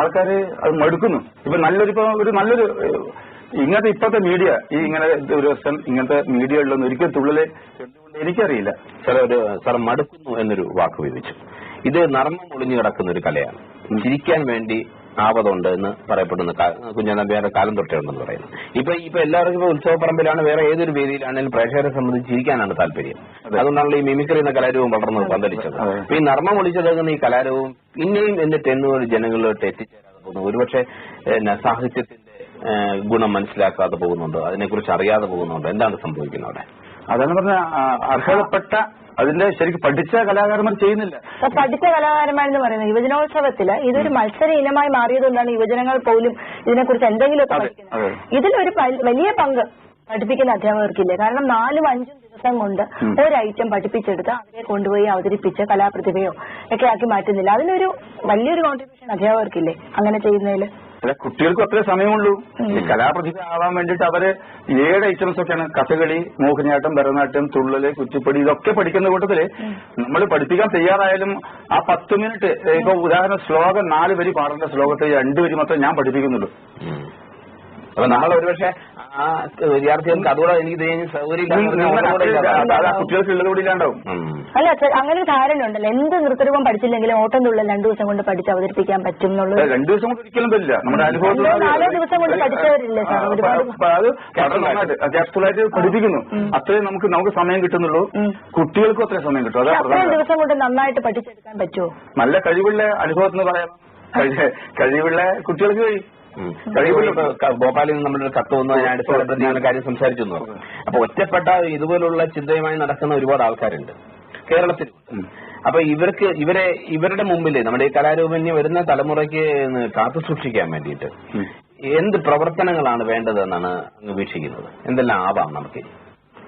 ആൾക്കാർ അത് മടുക്കുന്നു. ഇപ്പൊ നല്ലൊരു ഇങ്ങനത്തെ ഇപ്പോഴത്തെ മീഡിയ ഈ ഇങ്ങനെ ഒരു ദിവസം ഇങ്ങനത്തെ മീഡിയകളിലൊന്നും ഒരിക്കലും തുള്ളല് എനിക്കറിയില്ല. സാർ മടുക്കുന്നു എന്നൊരു വാക്ക് വിധിച്ചു. ഇത് നർമ്മം ഒളിഞ്ഞു കിടക്കുന്ന ഒരു കലയാണ്. ചിരിക്കാൻ വേണ്ടി ആവതുണ്ട് എന്ന് പറയപ്പെടുന്ന കുഞ്ഞൻ നമ്പ്യാരുടെ കാലം തൊട്ടേ ഉണ്ടെന്ന് പറയുന്നു. ഇപ്പൊ എല്ലാവർക്കും ഇപ്പൊ ഉത്സവപ്പറമ്പിലാണ്, വേറെ ഏതൊരു വേദിയിലാണെങ്കിലും പ്രേക്ഷകരെ സംബന്ധിച്ച് ചിരിക്കാനാണ് താല്പര്യം. അതുകൊണ്ടാണല്ലോ ഈ മിമിക്രി എന്ന കലാരൂപം വളർന്നത്, പന്തലിച്ചത്. ഈ നർമ്മം ഒളിച്ചെടുക്കുന്ന ഈ കലാരൂപം പിന്നെയും എന്നിട്ട് എന്നുപോലെ ജനങ്ങളിലോട്ട് എത്തിച്ചേരാതെ പോകുന്നു. ഒരുപക്ഷെ സാഹിത്യത്തിന്റെ ഗുണം മനസ്സിലാക്കാതെ പോകുന്നുണ്ടോ, അതിനെക്കുറിച്ച് അറിയാതെ പോകുന്നുണ്ടോ, എന്താണ് സംഭവിക്കുന്നത് അവിടെ? അതാണ് പറഞ്ഞ അർഹതപ്പെട്ട അതിന്റെ ശരിക്കും പഠിച്ച കലാകാരന്മാർ ചെയ്യുന്നില്ല. പഠിച്ച കലാകാരന്മാരെന്ന് പറയുന്നത് യുവജനോത്സവത്തില് ഇതൊരു മത്സര ഇനമായി മാറിയതുകൊണ്ടാണ് യുവജനങ്ങൾ പോലും ഇതിനെക്കുറിച്ച് എന്തെങ്കിലുമൊക്കെ പഠിക്കുന്നത്. ഇതിലൊരു വലിയ പങ്ക് പഠിപ്പിക്കുന്ന അധ്യാപകർക്കില്ല. കാരണം 4-5 ദിവസം കൊണ്ട് ഒരു ഐറ്റം പഠിപ്പിച്ചെടുത്ത് അവരെ കൊണ്ടുപോയി അവതരിപ്പിച്ച് കലാപ്രതിഭയോ ഒക്കെ ആക്കി മാറ്റുന്നില്ല. അതിനൊരു വലിയൊരു കോൺട്രിബ്യൂഷൻ അധ്യാപകർക്കില്ലേ അങ്ങനെ ചെയ്യുന്നതിൽ? അല്ല, കുട്ടികൾക്കും അത്രേ സമയമുള്ളൂ. ഈ കലാപ്രതിഭ ആവാൻ വേണ്ടിയിട്ട് അവര് 7 ഐറ്റംസ് ഒക്കെയാണ്. കഥകളി, മോഹിനിയാട്ടം, ഭരതനാട്യം, തുള്ളല്, കുച്ചിപ്പുടി, ഇതൊക്കെ പഠിക്കുന്ന കൂട്ടത്തില് നമ്മൾ പഠിപ്പിക്കാൻ തയ്യാറായാലും ആ 10 മിനിറ്റ് ഇപ്പൊ ഉദാഹരണം ശ്ലോകം 4 വരി പാടേണ്ട ശ്ലോകത്തെ 2 വരി മാത്രമേ ഞാൻ പഠിപ്പിക്കുന്നുള്ളൂ. അപ്പൊ നമ്മൾ ഒരുപക്ഷെ ആ വിദ്യാർത്ഥികൾക്ക് അതുകൂടെ എനിക്ക് കുട്ടികൾക്ക് ഉള്ളതുകൂടി ഇല്ലാണ്ടാവും. അല്ല, അങ്ങനെ ഒരു ധാരണ ഉണ്ടല്ലോ, എന്ത് നൃത്തരൂപം പഠിച്ചില്ലെങ്കിലും ഓട്ടം തുള്ളൽ 2 ദിവസം കൊണ്ട് പഠിച്ച് അവതരിപ്പിക്കാൻ പറ്റും എന്നുള്ളത്. 2 ദിവസം കൊണ്ട് ഒരിക്കലും പറ്റില്ല. നമ്മുടെ അനുഭവത്തിൽ 4 ദിവസം കൊണ്ട് പഠിച്ചവരില്ലേ സാർ? അത് കേർഫുള്ളായിട്ട് പഠിപ്പിക്കുന്നു. അത്രയും നമുക്ക് സമയം കിട്ടുന്നുള്ളൂ. കുട്ടികൾക്കും അത്രയും സമയം കിട്ടും. അത്രയും ദിവസം കൊണ്ട് നന്നായിട്ട് പഠിച്ചെടുക്കാൻ പറ്റുമോ? നല്ല കഴിവുള്ള അനുഭവത്തിന് പറയാം. കഴിവുള്ള കുട്ടികൾക്ക് കഴിയും. ഭോപ്പാലിൽ നിന്ന് നമ്മളൊരു കത്ത് വന്നു, ഞാൻ അടുത്ത കാര്യം സംസാരിച്ചു. അപ്പൊ ഒറ്റപ്പെട്ട ഇതുപോലുള്ള ചിന്തയുമായി നടക്കുന്ന ഒരുപാട് ആൾക്കാരുണ്ട് കേരളത്തിൽ. അപ്പൊ ഇവരുടെ മുമ്പിൽ നമ്മുടെ ഈ കലാരൂപന്യം വരുന്ന തലമുറയ്ക്ക് കാത്തു സൂക്ഷിക്കാൻ വേണ്ടിയിട്ട് എന്ത് പ്രവർത്തനങ്ങളാണ് വേണ്ടതെന്നാണ് അങ്ങ് വീക്ഷിക്കുന്നത്? എന്തെല്ലാം ആവാം നമുക്ക്?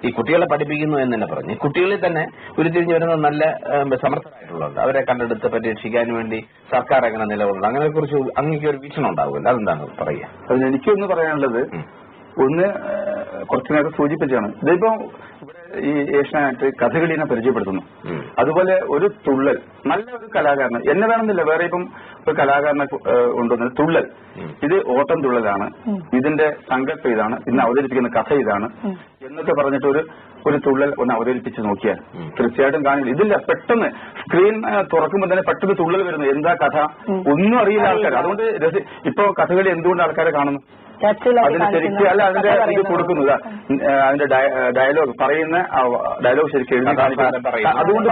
ഈ കുട്ടികളെ പഠിപ്പിക്കുന്നു എന്ന് തന്നെ പറഞ്ഞ് കുട്ടികളിൽ തന്നെ ഉരുത്തിരിഞ്ഞു വരുന്ന നല്ല സമർത്ഥരായിട്ടുള്ളത് അവരെ കണ്ടെടുത്ത് പരീക്ഷിക്കാൻ വേണ്ടി സർക്കാർ എങ്ങനെ നിലകൊള്ളുന്നു, അങ്ങനെ കുറിച്ച് അങ്ങേക്ക് ഒരു വീക്ഷണം ഉണ്ടാവില്ല. അതെന്താണ് പറയുക? അതിനെനിക്കൊന്ന് പറയാനുള്ളത്, ഒന്ന് കുറച്ചു നേരം സൂചിപ്പിച്ചാണ്, ഇതിപ്പോ ഈ ഏഷ്യാനെറ്റ് കഥകളിനെ പരിചയപ്പെടുത്തുന്നു. അതുപോലെ ഒരു തുള്ളൽ, നല്ലൊരു കലാകാരന് എന്നെ വേണമെന്നില്ല, വേറെ ഇപ്പം ഒരു കലാകാരനെ കൊണ്ടുവന്നത് തുള്ളൽ, ഇത് ഓട്ടം തുള്ളലാണ്, ഇതിന്റെ സങ്കല്പം ഇതാണ്, ഇന്ന് അവതരിപ്പിക്കുന്ന കഥ ഇതാണ് എന്നൊക്കെ പറഞ്ഞിട്ട് ഒരു തുള്ളൽ ഒന്ന് അവതരിപ്പിച്ച് നോക്കിയാൽ തീർച്ചയായിട്ടും കാണില്ല. ഇതില്ല, പെട്ടെന്ന് സ്ക്രീൻ തുറക്കുമ്പോൾ തന്നെ പെട്ടെന്ന് തുള്ളൽ വരുന്നു. എന്താ കഥ ഒന്നും അറിയില്ല ആൾക്കാർ. അതുകൊണ്ട് ഇപ്പൊ കഥകളി എന്തുകൊണ്ട് ആൾക്കാരെ കാണുന്നു? അതിന് ശരിക്കും അല്ല അതിന്റെ ഇത് കൊടുക്കുന്നത്, അതിന്റെ ഡയലോഗ് പറയുന്ന ഡയലോഗ് ശരിക്കും എഴുതി കാണിക്കുന്നത്, അതുകൊണ്ട്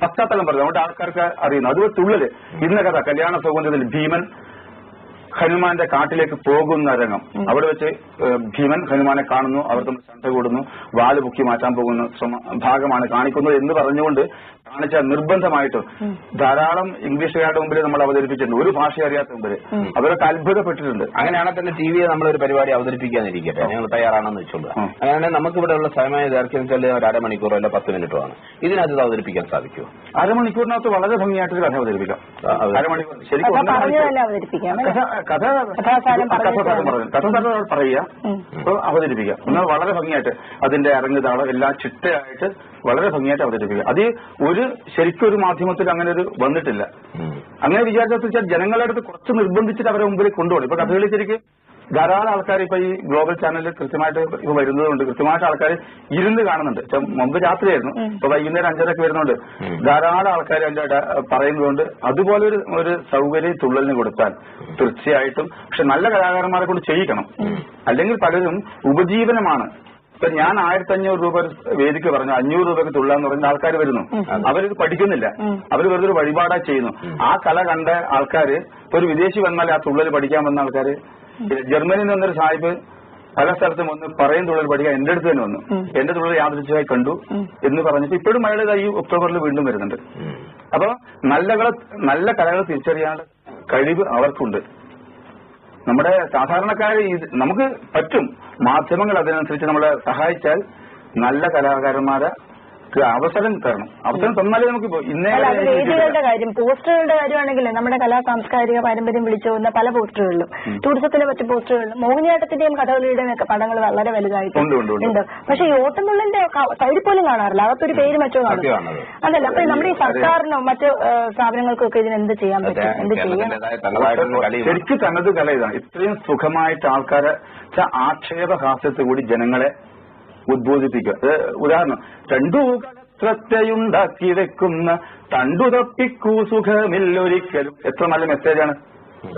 പശ്ചാത്തലം പറയുന്നത്, അതുകൊണ്ട് ആൾക്കാർക്ക് അറിയുന്നു. അതുപോലെ തുള്ളല് ഇന്ന കഥ കല്യാണ സൗഗന്ധ്യത്തിൽ ഭീമൻ ഹനുമാന്റെ കാട്ടിലേക്ക് പോകുന്ന രംഗം, അവിടെ വെച്ച് ഭീമൻ ഹനുമാനെ കാണുന്നു, അവർ തമ്മിൽ ചണ്ട കൂടുന്നു, വാല് പൊക്കി മാറ്റാൻ പോകുന്ന ഭാഗമാണ് കാണിക്കുന്നത് എന്ന് പറഞ്ഞുകൊണ്ട് കാണിച്ച നിർബന്ധമായിട്ടും ധാരാളം ഇംഗ്ലീഷുകാരുടെ മുമ്പിൽ നമ്മൾ അവതരിപ്പിച്ചിട്ടുണ്ട്, ഒരു ഭാഷ അറിയാത്ത മുമ്പിൽ അവരൊക്കെ അത്ഭുതപ്പെട്ടിട്ടുണ്ട്. അങ്ങനെയാണെങ്കിൽ തന്നെ ടിവിയെ നമ്മളൊരു പരിപാടി അവതരിപ്പിക്കാനിരിക്കട്ടെ, ഞങ്ങൾ തയ്യാറാണെന്ന് വെച്ചോളൂ. അങ്ങനെ നമുക്കിവിടെയുള്ള സമയ ദൈർഘ്യം വെച്ചാൽ ഒരു അരമണിക്കൂറോ അല്ല 10 മിനിറ്റോ ആണ്. ഇതിനകത്ത് അവതരിപ്പിക്കാൻ സാധിക്കുമോ? അരമണിക്കൂറിനകത്ത് വളരെ ഭംഗിയായിട്ടൊരു കഥ അവതരിപ്പിക്കാം. അരമണിക്കൂർ ശരിക്കും കഥ പറയുക, അവതരിപ്പിക്കുക, എന്നാൽ വളരെ ഭംഗിയായിട്ട് അതിന്റെ അരങ്ങുതാളം എല്ലാം ചിട്ടയായിട്ട് വളരെ ഭംഗിയായിട്ട് അവതരിപ്പിക്കുക. അത് ശരിക്കും ഒരു മാധ്യമത്തിൽ അങ്ങനെ ഒരു വന്നിട്ടില്ല. അങ്ങനെ വിചാരിച്ചാൽ ജനങ്ങളുടെ അടുത്ത് കുറച്ച് നിർബന്ധിച്ചിട്ട് അവരെ മുമ്പിൽ കൊണ്ടുപോകണം. ഇപ്പൊ കഥകളി ശരിക്കും ധാരാളം ആൾക്കാർ ഇപ്പൊ ഈ ഗ്ലോബൽ ചാനലിൽ കൃത്യമായിട്ട് ഇപ്പൊ വരുന്നതുകൊണ്ട് കൃത്യമായിട്ട് ആൾക്കാർ ഇരുന്ന് കാണുന്നുണ്ട്. മുമ്പ് രാത്രിയായിരുന്നു, ഇപ്പൊ വൈകുന്നേരം 5:30 വരുന്നുണ്ട്. ധാരാളം ആൾക്കാർ അതിന്റെ പറയുന്നതുകൊണ്ട് അതുപോലെ ഒരു സൗകര്യം തുള്ളലിന് കൊടുത്താൽ തീർച്ചയായിട്ടും. പക്ഷെ നല്ല കലാകാരന്മാരെ കൊണ്ട് ചെയ്യിക്കണം, അല്ലെങ്കിൽ പലരും ഉപജീവനമാണ്. ഇപ്പൊ ഞാൻ 1500 രൂപ വേദിക്ക് പറഞ്ഞു, 500 രൂപയ്ക്ക് തുള്ളാന്ന് പറയുന്ന ആൾക്കാർ വരുന്നു. അവരിത് പഠിക്കുന്നില്ല, അവർ വെറുതെ ഒരു വഴിപാടായി ചെയ്യുന്നു. ആ കല കണ്ട ആൾക്കാര് ഒരു വിദേശി വന്നാൽ ആ തുള്ളൽ പഠിക്കാൻ വന്ന ആൾക്കാര്, ജർമ്മനിയിൽ നിന്ന് വന്നൊരു സാഹിബ് പല സ്ഥലത്തും വന്ന് പറയും തുള്ളൽ പഠിക്കാൻ എന്റെ അടുത്ത് തന്നെ വന്നു. എന്റെ തുള്ളൽ യാദൃച്ഛികമായി കണ്ടു എന്ന് പറഞ്ഞിട്ട് ഇപ്പോഴും അയാൾ ഈ ഒക്ടോബറിൽ വീണ്ടും വരുന്നുണ്ട്. അപ്പൊ നല്ല കലകൾ തിരിച്ചറിയാനുള്ള കഴിവ് അവർക്കുണ്ട്. നമ്മുടെ സാധാരണക്കാര് നമുക്ക് പറ്റും, മാധ്യമങ്ങൾ അതിനനുസരിച്ച് നമ്മളെ സഹായിച്ചാൽ നല്ല കലാകാരന്മാരെ അവസരം തരണം. അവസരം തന്നാലേ നമുക്ക് വേദികളുടെ കാര്യം, പോസ്റ്ററുകളുടെ കാര്യമാണെങ്കിൽ നമ്മുടെ കലാ സാംസ്കാരിക പാരമ്പര്യം വിളിച്ചുപോകുന്ന പല പോസ്റ്ററുകളിലും, ടൂറിസത്തിനെ പറ്റിയ പോസ്റ്ററുകളിലും മോഹിനിയാട്ടത്തിന്റെയും കഥകളിയുടെയും ഒക്കെ പടങ്ങൾ വളരെ വലുതായിട്ടുണ്ട്. പക്ഷെ ഈ ഓട്ടംതുള്ളലിന്റെ സൈഡിൽ പോലും കാണാറില്ല, അകത്തൊരു പേര് മറ്റോ കാണും. അതല്ല, അപ്പൊ നമ്മുടെ ഈ സർക്കാരിനോ മറ്റ് സ്ഥാപനങ്ങൾക്കും ഒക്കെ ഇതിന് എന്ത് ചെയ്യാൻ പറ്റും, എന്ത് ചെയ്യാം? ശരിക്കും തനത് കല ഇതാണ്. ഇത്രയും സുഖമായിട്ട് ആൾക്കാരെ ആക്ഷേപഹാസ്യത്തിൽ കൂടി ജനങ്ങളെ ഉദ്ബോധിപ്പിക്കുക. ഉദാഹരണം, രണ്ടു കലത്രത്തെയുണ്ടാക്കി വെക്കുന്ന തണ്ടു തപ്പിക്കൂ സുഖമില്ലൊരിക്കലും. എത്ര നല്ല മെസ്സേജാണ്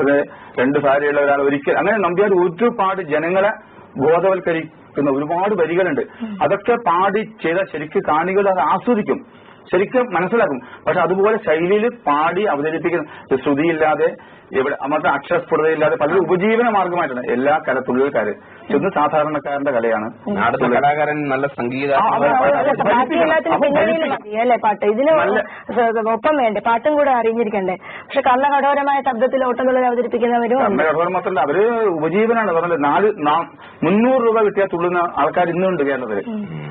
അത്. രണ്ട് ഭാര്യയുള്ള ഒരാൾ ഒരിക്കൽ, അങ്ങനെ നമ്പ്യാർ ഒരുപാട് ജനങ്ങളെ ബോധവൽക്കരിക്കുന്ന ഒരുപാട് വരികളുണ്ട്. അതൊക്കെ പാടി ചെയ്താൽ ശരിക്കും കാണികൾ അത് ആസ്വദിക്കും, ശരിക്കും മനസ്സിലാക്കും. പക്ഷെ അതുപോലെ ശൈലിയിൽ പാടി അവതരിപ്പിക്കുന്ന ശ്രുതിയില്ലാതെ മറ്റേ അക്ഷരസ്ഫുടതയില്ലാതെ പലരും ഉപജീവന മാർഗമായിട്ടാണ് എല്ലാ കലത്തുള്ളിൽക്കാര്. ഇന്ന് സാധാരണക്കാരന്റെ കലയാണ്. നാടക കലാകാരൻ നല്ല സംഗീത പാട്ട് ഇതിന് ഒപ്പം വേണ്ടേ, പാട്ടും കൂടെ അറിഞ്ഞിരിക്കണ്ടേ. പക്ഷെ കർണകഠോരമായ ശബ്ദത്തിൽ ഓട്ടംതുള്ളൽ അവതരിപ്പിക്കുന്നവരും കർണകഠോരം മാത്രമല്ല, അവര് ഉപജീവനാണ് പറഞ്ഞത്. 300 രൂപ കിട്ടിയാൽ തുള്ളുന്ന ആൾക്കാർ ഇന്നുണ്ട് കേരളത്തില്.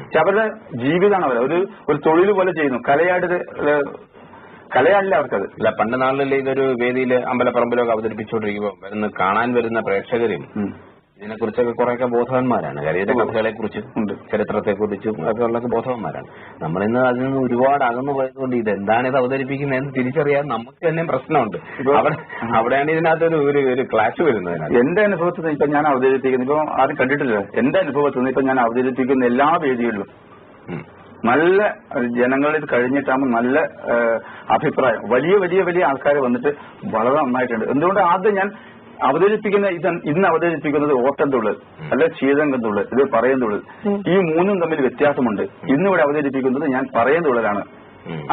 പക്ഷെ അവരുടെ ജീവിതമാണ് അവർ ഒരു തൊഴിൽ പോലെ ചെയ്യുന്നു. കലയല്ല അവർക്കത്. അല്ല, പണ്ട് നാളിലെ ഇതൊരു വേദിയിൽ അമ്പലപ്പറമ്പിലൊക്കെ അവതരിപ്പിച്ചുകൊണ്ടിരിക്കുമ്പോൾ കാണാൻ വരുന്ന പ്രേക്ഷകരും ഇതിനെക്കുറിച്ചൊക്കെ കുറെയൊക്കെ ബോധവാന്മാരാണ്. കലയുടെ കഥകളെ കുറിച്ചും ചരിത്രത്തെക്കുറിച്ചും ഒക്കെ ഉള്ള ബോധവാന്മാരാണ്. നമ്മളിന്ന് അതിൽ നിന്ന് ഒരുപാട് അകന്നു പോയതുകൊണ്ട് ഇതെന്താണ് ഇത് അവതരിപ്പിക്കുന്നതെന്ന് തിരിച്ചറിയാൻ നമുക്ക് തന്നെ പ്രശ്നമുണ്ട്. അവിടെയാണ് ഇതിനകത്തൊരു ഒരു ക്ലാഷ് വരുന്നത്. എന്റെ അനുഭവത്തിൽ നിന്ന് ഇപ്പൊ ഞാൻ അവതരിപ്പിക്കുന്നത്, ഇപ്പൊ ആരും കണ്ടിട്ടില്ല, എന്റെ അനുഭവത്തിൽ നിന്ന് ഇപ്പൊ ഞാൻ അവതരിപ്പിക്കുന്ന എല്ലാ വേദികളിലും നല്ല ജനങ്ങൾ ഇത് കഴിഞ്ഞിട്ടാകുമ്പോൾ നല്ല അഭിപ്രായം, വലിയ വലിയ വലിയ ആൾക്കാർ വന്നിട്ട് വളരെ നന്നായിട്ടുണ്ട്. എന്തുകൊണ്ട് ആദ്യം ഞാൻ ഇന്ന് അവതരിപ്പിക്കുന്നത് ഓട്ടംതുള്ളൽ അല്ലെ ശീതംഗത്തുള്ളൽ, ഇത് പറയുന്നുള്ളൽ, ഈ മൂന്നും തമ്മിൽ വ്യത്യാസമുണ്ട്. ഇന്നിവിടെ അവതരിപ്പിക്കുന്നത് ഞാൻ പറയുന്നുള്ളലാണ്.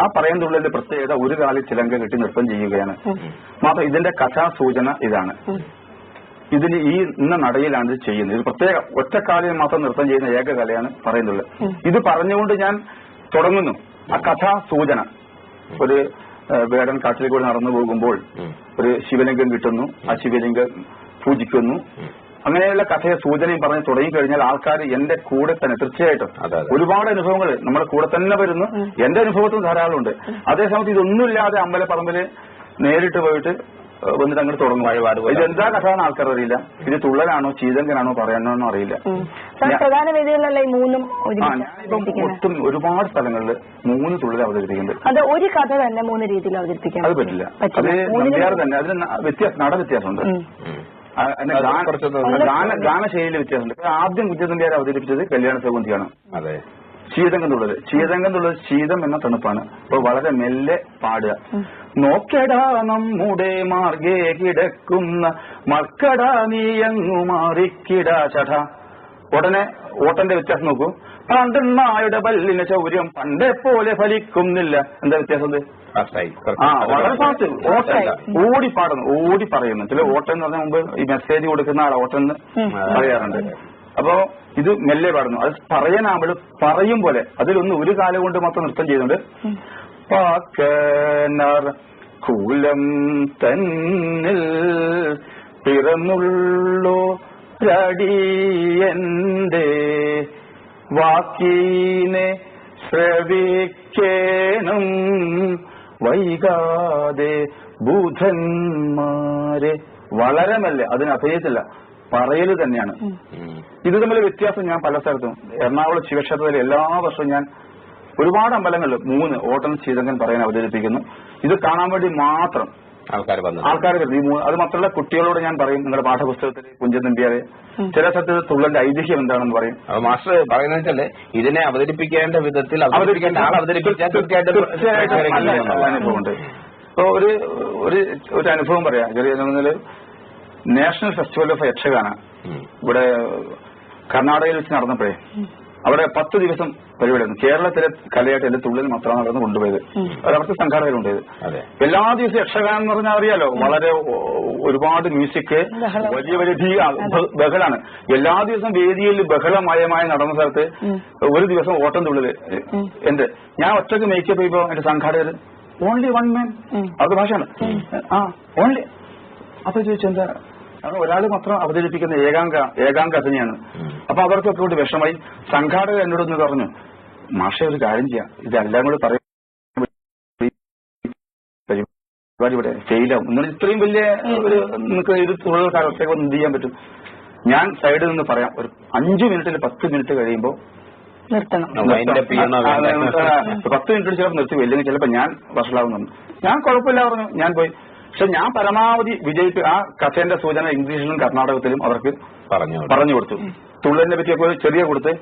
ആ പറയുന്നുള്ളതിന്റെ പ്രത്യേകത ഒരു കാലിൽ ചിലങ്ക കെട്ടി നൃത്തം ചെയ്യുകയാണ്. മാത്രം ഇതിന്റെ കഥാസൂചന ഇതാണ്. ഇതിന് ഇന്ന നടയിലാണ് ഇത് ചെയ്യുന്നത്. ഇത് പ്രത്യേക ഒറ്റക്കാലിൽ മാത്രം നൃത്തം ചെയ്യുന്ന ഏക കലയാണ് പറയുന്നുള്ളത്. ഇത് പറഞ്ഞുകൊണ്ട് ഞാൻ തുടങ്ങുന്നു. ആ കഥാസൂചന, ഒരു വേടൻ കാട്ടിൽ കൂടി നടന്നു പോകുമ്പോൾ ഒരു ശിവലിംഗം കിട്ടുന്നു, ആ ശിവലിംഗം പൂജിക്കുന്നു, അങ്ങനെയുള്ള കഥയെ സൂചനയും പറഞ്ഞ് തുടങ്ങിക്കഴിഞ്ഞാൽ ആൾക്കാർ എന്റെ കൂടെ തന്നെ തീർച്ചയായിട്ടും ഒരുപാട് അനുഭവങ്ങൾ നമ്മുടെ കൂടെ തന്നെ വരുന്നു. എന്റെ അനുഭവത്തിൽ ധാരാളമുണ്ട്. അതേസമയത്ത് ഇതൊന്നുമില്ലാതെ അമ്പലപ്പറമ്പില് നേരിട്ട് പോയിട്ട് വന്നിട്ട് അങ്ങോട്ട് തുടങ്ങും വഴിപാട്. ഇതെന്താ കഥയാണ് ആൾക്കാർ അറിയില്ല. ഇത് തുള്ളലാണോ ചീതങ്കനാണോ പറയാനോ അറിയില്ല. ഒട്ടും ഒരുപാട് സ്ഥലങ്ങളിൽ 3 തുള്ളൽ അവതരിപ്പിക്കുന്നുണ്ട്. അത് ഒരു കഥ തന്നെ 3 രീതിയിൽ അവതരിപ്പിക്കാൻ അത് പറ്റില്ല. അത് നമ്പ്യാർ തന്നെ അതിന് നട വ്യത്യാസമുണ്ട്, ഗാനശൈലിയിൽ വ്യത്യാസമുണ്ട്. ആദ്യം കുഞ്ചൻ അവതരിപ്പിച്ചത് കല്യാണ സൗഗന്ധിയാണ്. അതെ, ശീതങ്കം തുള്ളത് ശീതം എന്ന തണുപ്പാണ്. അപ്പൊ വളരെ മെല്ലെ പാടുക. നോക്കടാ നമ്മുടെ മാർഗേ കിടക്കുന്ന മർക്കടാ നീയങ്ങു മാറിക്കിടാ ചട. ഉടനെ ഓട്ടന്റെ വ്യത്യാസം നോക്കൂ. പണ്ടെണ്ണായുടെ പല്ലിന് ശൗര്യം പണ്ടേ പോലെ ഫലിക്കുന്നില്ല. എന്താ വ്യത്യാസം? വളരെ ഫാസ്റ്റ് ഓടി പാടുന്നു, ഓടി പറയുന്നു. ചില ഓട്ടം എന്ന് പറഞ്ഞ മുമ്പ് ഈ മെസ്സേജ് കൊടുക്കുന്ന ആളെ ഓട്ടം എന്ന് പറയാറുണ്ട്. അപ്പോ ഇത് മെല്ലെ പാടുന്നു. അത് പറയാനാവുമ്പോൾ പറയും പോലെ അതിലൊന്ന് ഒരു കാലം കൊണ്ട് മാത്രം നൃത്തം ചെയ്യുന്നുണ്ട്. പാക്കനർ കൂലം തന്നിൽ പിറന്നുള്ളോ രടിയന്റെ വാക്കീനെ ശ്രവിക്കേണം വൈകാതെ ബുധന്മാരെ. വളരെ മെല്ലെ, അതിന് അഭയത്തില്ല, പറയല് തന്നെയാണ്. ഇത് തമ്മിൽ വ്യത്യാസം ഞാൻ പല സ്ഥലത്തും, എറണാകുളം ശിവക്ഷേത്രത്തിൽ എല്ലാ വർഷവും ഞാൻ ഒരുപാട് അമ്പലങ്ങളിൽ 3 ഓട്ടം ശീതങ്കൻ പറയാൻ അവതരിപ്പിക്കുന്നു. ഇത് കാണാൻ വേണ്ടി മാത്രം ആൾക്കാർ വരുന്നു. അത് മാത്രമല്ല കുട്ടികളോട് ഞാൻ പറയും, നിങ്ങളുടെ പാഠപുസ്തകത്തിൽ കുഞ്ചൻ നമ്പ്യാരെ ചില സത്യത്തിൽ തുള്ളലിന്റെ ഐതിഹ്യം എന്താണെന്ന് പറയും. മാസ്റ്റർ പറയുന്നത് വെച്ചാല് ഇതിനെ അവതരിപ്പിക്കേണ്ട വിധത്തിൽ അനുഭവമുണ്ട്. ഇപ്പൊ ഒരു അനുഭവം പറയാം. ചെറിയ നാഷണൽ ഫെസ്റ്റിവൽ ഓഫ് യക്ഷഗാന ഇവിടെ കർണാടകയിൽ വെച്ച് നടന്നപ്പോഴേ അവിടെ 10 ദിവസം പരിപാടിയായിരുന്നു. കേരളത്തിലെ കലയായിട്ട് എന്റെ തുള്ളൽ മാത്രമാണ് നടന്ന് കൊണ്ടുപോയത്. അതവിടുത്തെ സംഘാടകരുണ്ടായത്. എല്ലാ ദിവസവും യക്ഷഗാനം എന്ന് പറഞ്ഞാൽ അറിയാലോ, വളരെ ഒരുപാട് മ്യൂസിക്, വലിയ വലിയ ബഹളാണ്. എല്ലാ ദിവസവും വേദിയിൽ ബഹളമയമായി നടന്ന സ്ഥലത്ത് ഒരു ദിവസം ഓട്ടം തുള്ളല് ഞാൻ ഒറ്റക്ക് മേക്കപ്പ് ചെയ്യുമ്പോ എന്റെ സംഘാടകർ ഓൺലി 1 മാൻ, അത് ഭാഷയാണ് ഓൺലി. അപ്പൊ ചോദിച്ചെന്താ, ഒരാൾ മാത്രം അവതരിപ്പിക്കുന്ന ഏകാംഗ അഭിനയാണ്. അപ്പൊ അവർക്കൊക്കെ കൊണ്ട് വിഷമായി. സംഘാടകർ എന്നോടൊന്ന് പറഞ്ഞു, മാഷെ ഒരു കാര്യം ചെയ്യാം, ഇതെല്ലാം കൂടെ പറയാൻ ഇവിടെ ഫെയിലാവും. എന്നാലും ഇത്രയും വലിയ നിങ്ങൾക്ക് ഇത് തുള്ളൽക്കാരൊക്കെ ഒന്ന് എന്ത് ചെയ്യാൻ പറ്റും? ഞാൻ സൈഡിൽ നിന്ന് പറയാം, ഒരു 5 മിനിറ്റിൽ 10 മിനിറ്റ് കഴിയുമ്പോൾ നിർത്തണം. 10 മിനിറ്റ് ചിലപ്പോൾ നിർത്തി, ഇല്ലെങ്കിൽ ചിലപ്പോൾ ഞാൻ വഷളാവുന്നു. ഞാൻ കുഴപ്പമില്ല പറഞ്ഞു, ഞാൻ പോയി. പക്ഷെ ഞാൻ പരമാവധി വിജയിച്ച് ആ കഥേന്റെ സൂചന ഇംഗ്ലീഷിലും കർണാടകത്തിലും അവർക്ക് പറഞ്ഞു കൊടുത്തു. തുള്ളലിനെ പറ്റിയൊക്കെ ചെറിയ കൊടുത്ത്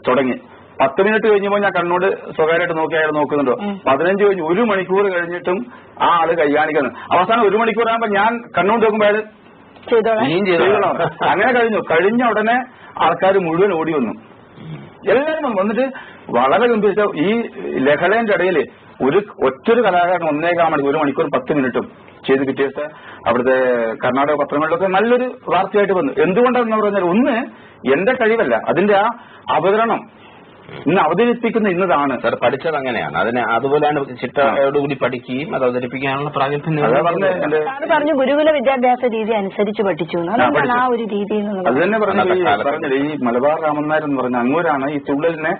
തുടങ്ങി. 10 മിനിറ്റ് കഴിഞ്ഞപ്പോൾ ഞാൻ കണ്ണോട് സ്വകാര്യമായിട്ട് നോക്കി അയാൾ നോക്കുന്നുണ്ടോ. 15 കഴിഞ്ഞ് 1 മണിക്കൂർ കഴിഞ്ഞിട്ടും ആ ആള് കൈകാണിക്കുന്നു. അവസാനം 1 മണിക്കൂർ ആകുമ്പോൾ ഞാൻ കണ്ണോട് നോക്കുമ്പോൾ അയാൾ ചെയ്തോളാം. അങ്ങനെ കഴിഞ്ഞ ഉടനെ ആൾക്കാർ മുഴുവൻ ഓടി വന്നു. എല്ലാവരും വന്നിട്ട് വളരെ ഗംഭീര ഈ ലഹളേന്റെ ഇടയിൽ ഒറ്റൊരു കലാകാരൻ 1.25 മണിക്കൂർ 1 മണിക്കൂർ 10 മിനിറ്റും ചെയ്ത് പിറ്റേ ദിവസം അവിടുത്തെ കർണാടക പത്രങ്ങളിലൊക്കെ നല്ലൊരു വാർത്തയായിട്ട് വന്നു. എന്തുകൊണ്ടാണെന്ന് പറഞ്ഞാൽ ഒന്ന് എന്റെ കഴിവല്ല, അതിന്റെ ആ അവതരണം ഇന്ന് അവതരിപ്പിക്കുന്ന ഇന്നതാണ്. സാർ പഠിച്ചത് അങ്ങനെയാണ്, അതിനെ അതുപോലെയാണ് ചിട്ടയോടുകൂടി പഠിക്കുകയും അത് അവതരിപ്പിക്കാനുള്ള പ്രാഗൽഭ്യം പറഞ്ഞു. ഗുരുകുല വിദ്യാഭ്യാസ രീതി അനുസരിച്ച് പഠിച്ചു, ആ ഒരു രീതി. അത് തന്നെ പറഞ്ഞത് ഈ മലബാർ രാമനായർ എന്ന് പറഞ്ഞ അങ്ങോരാണ് ഈ തുള്ളലിനെ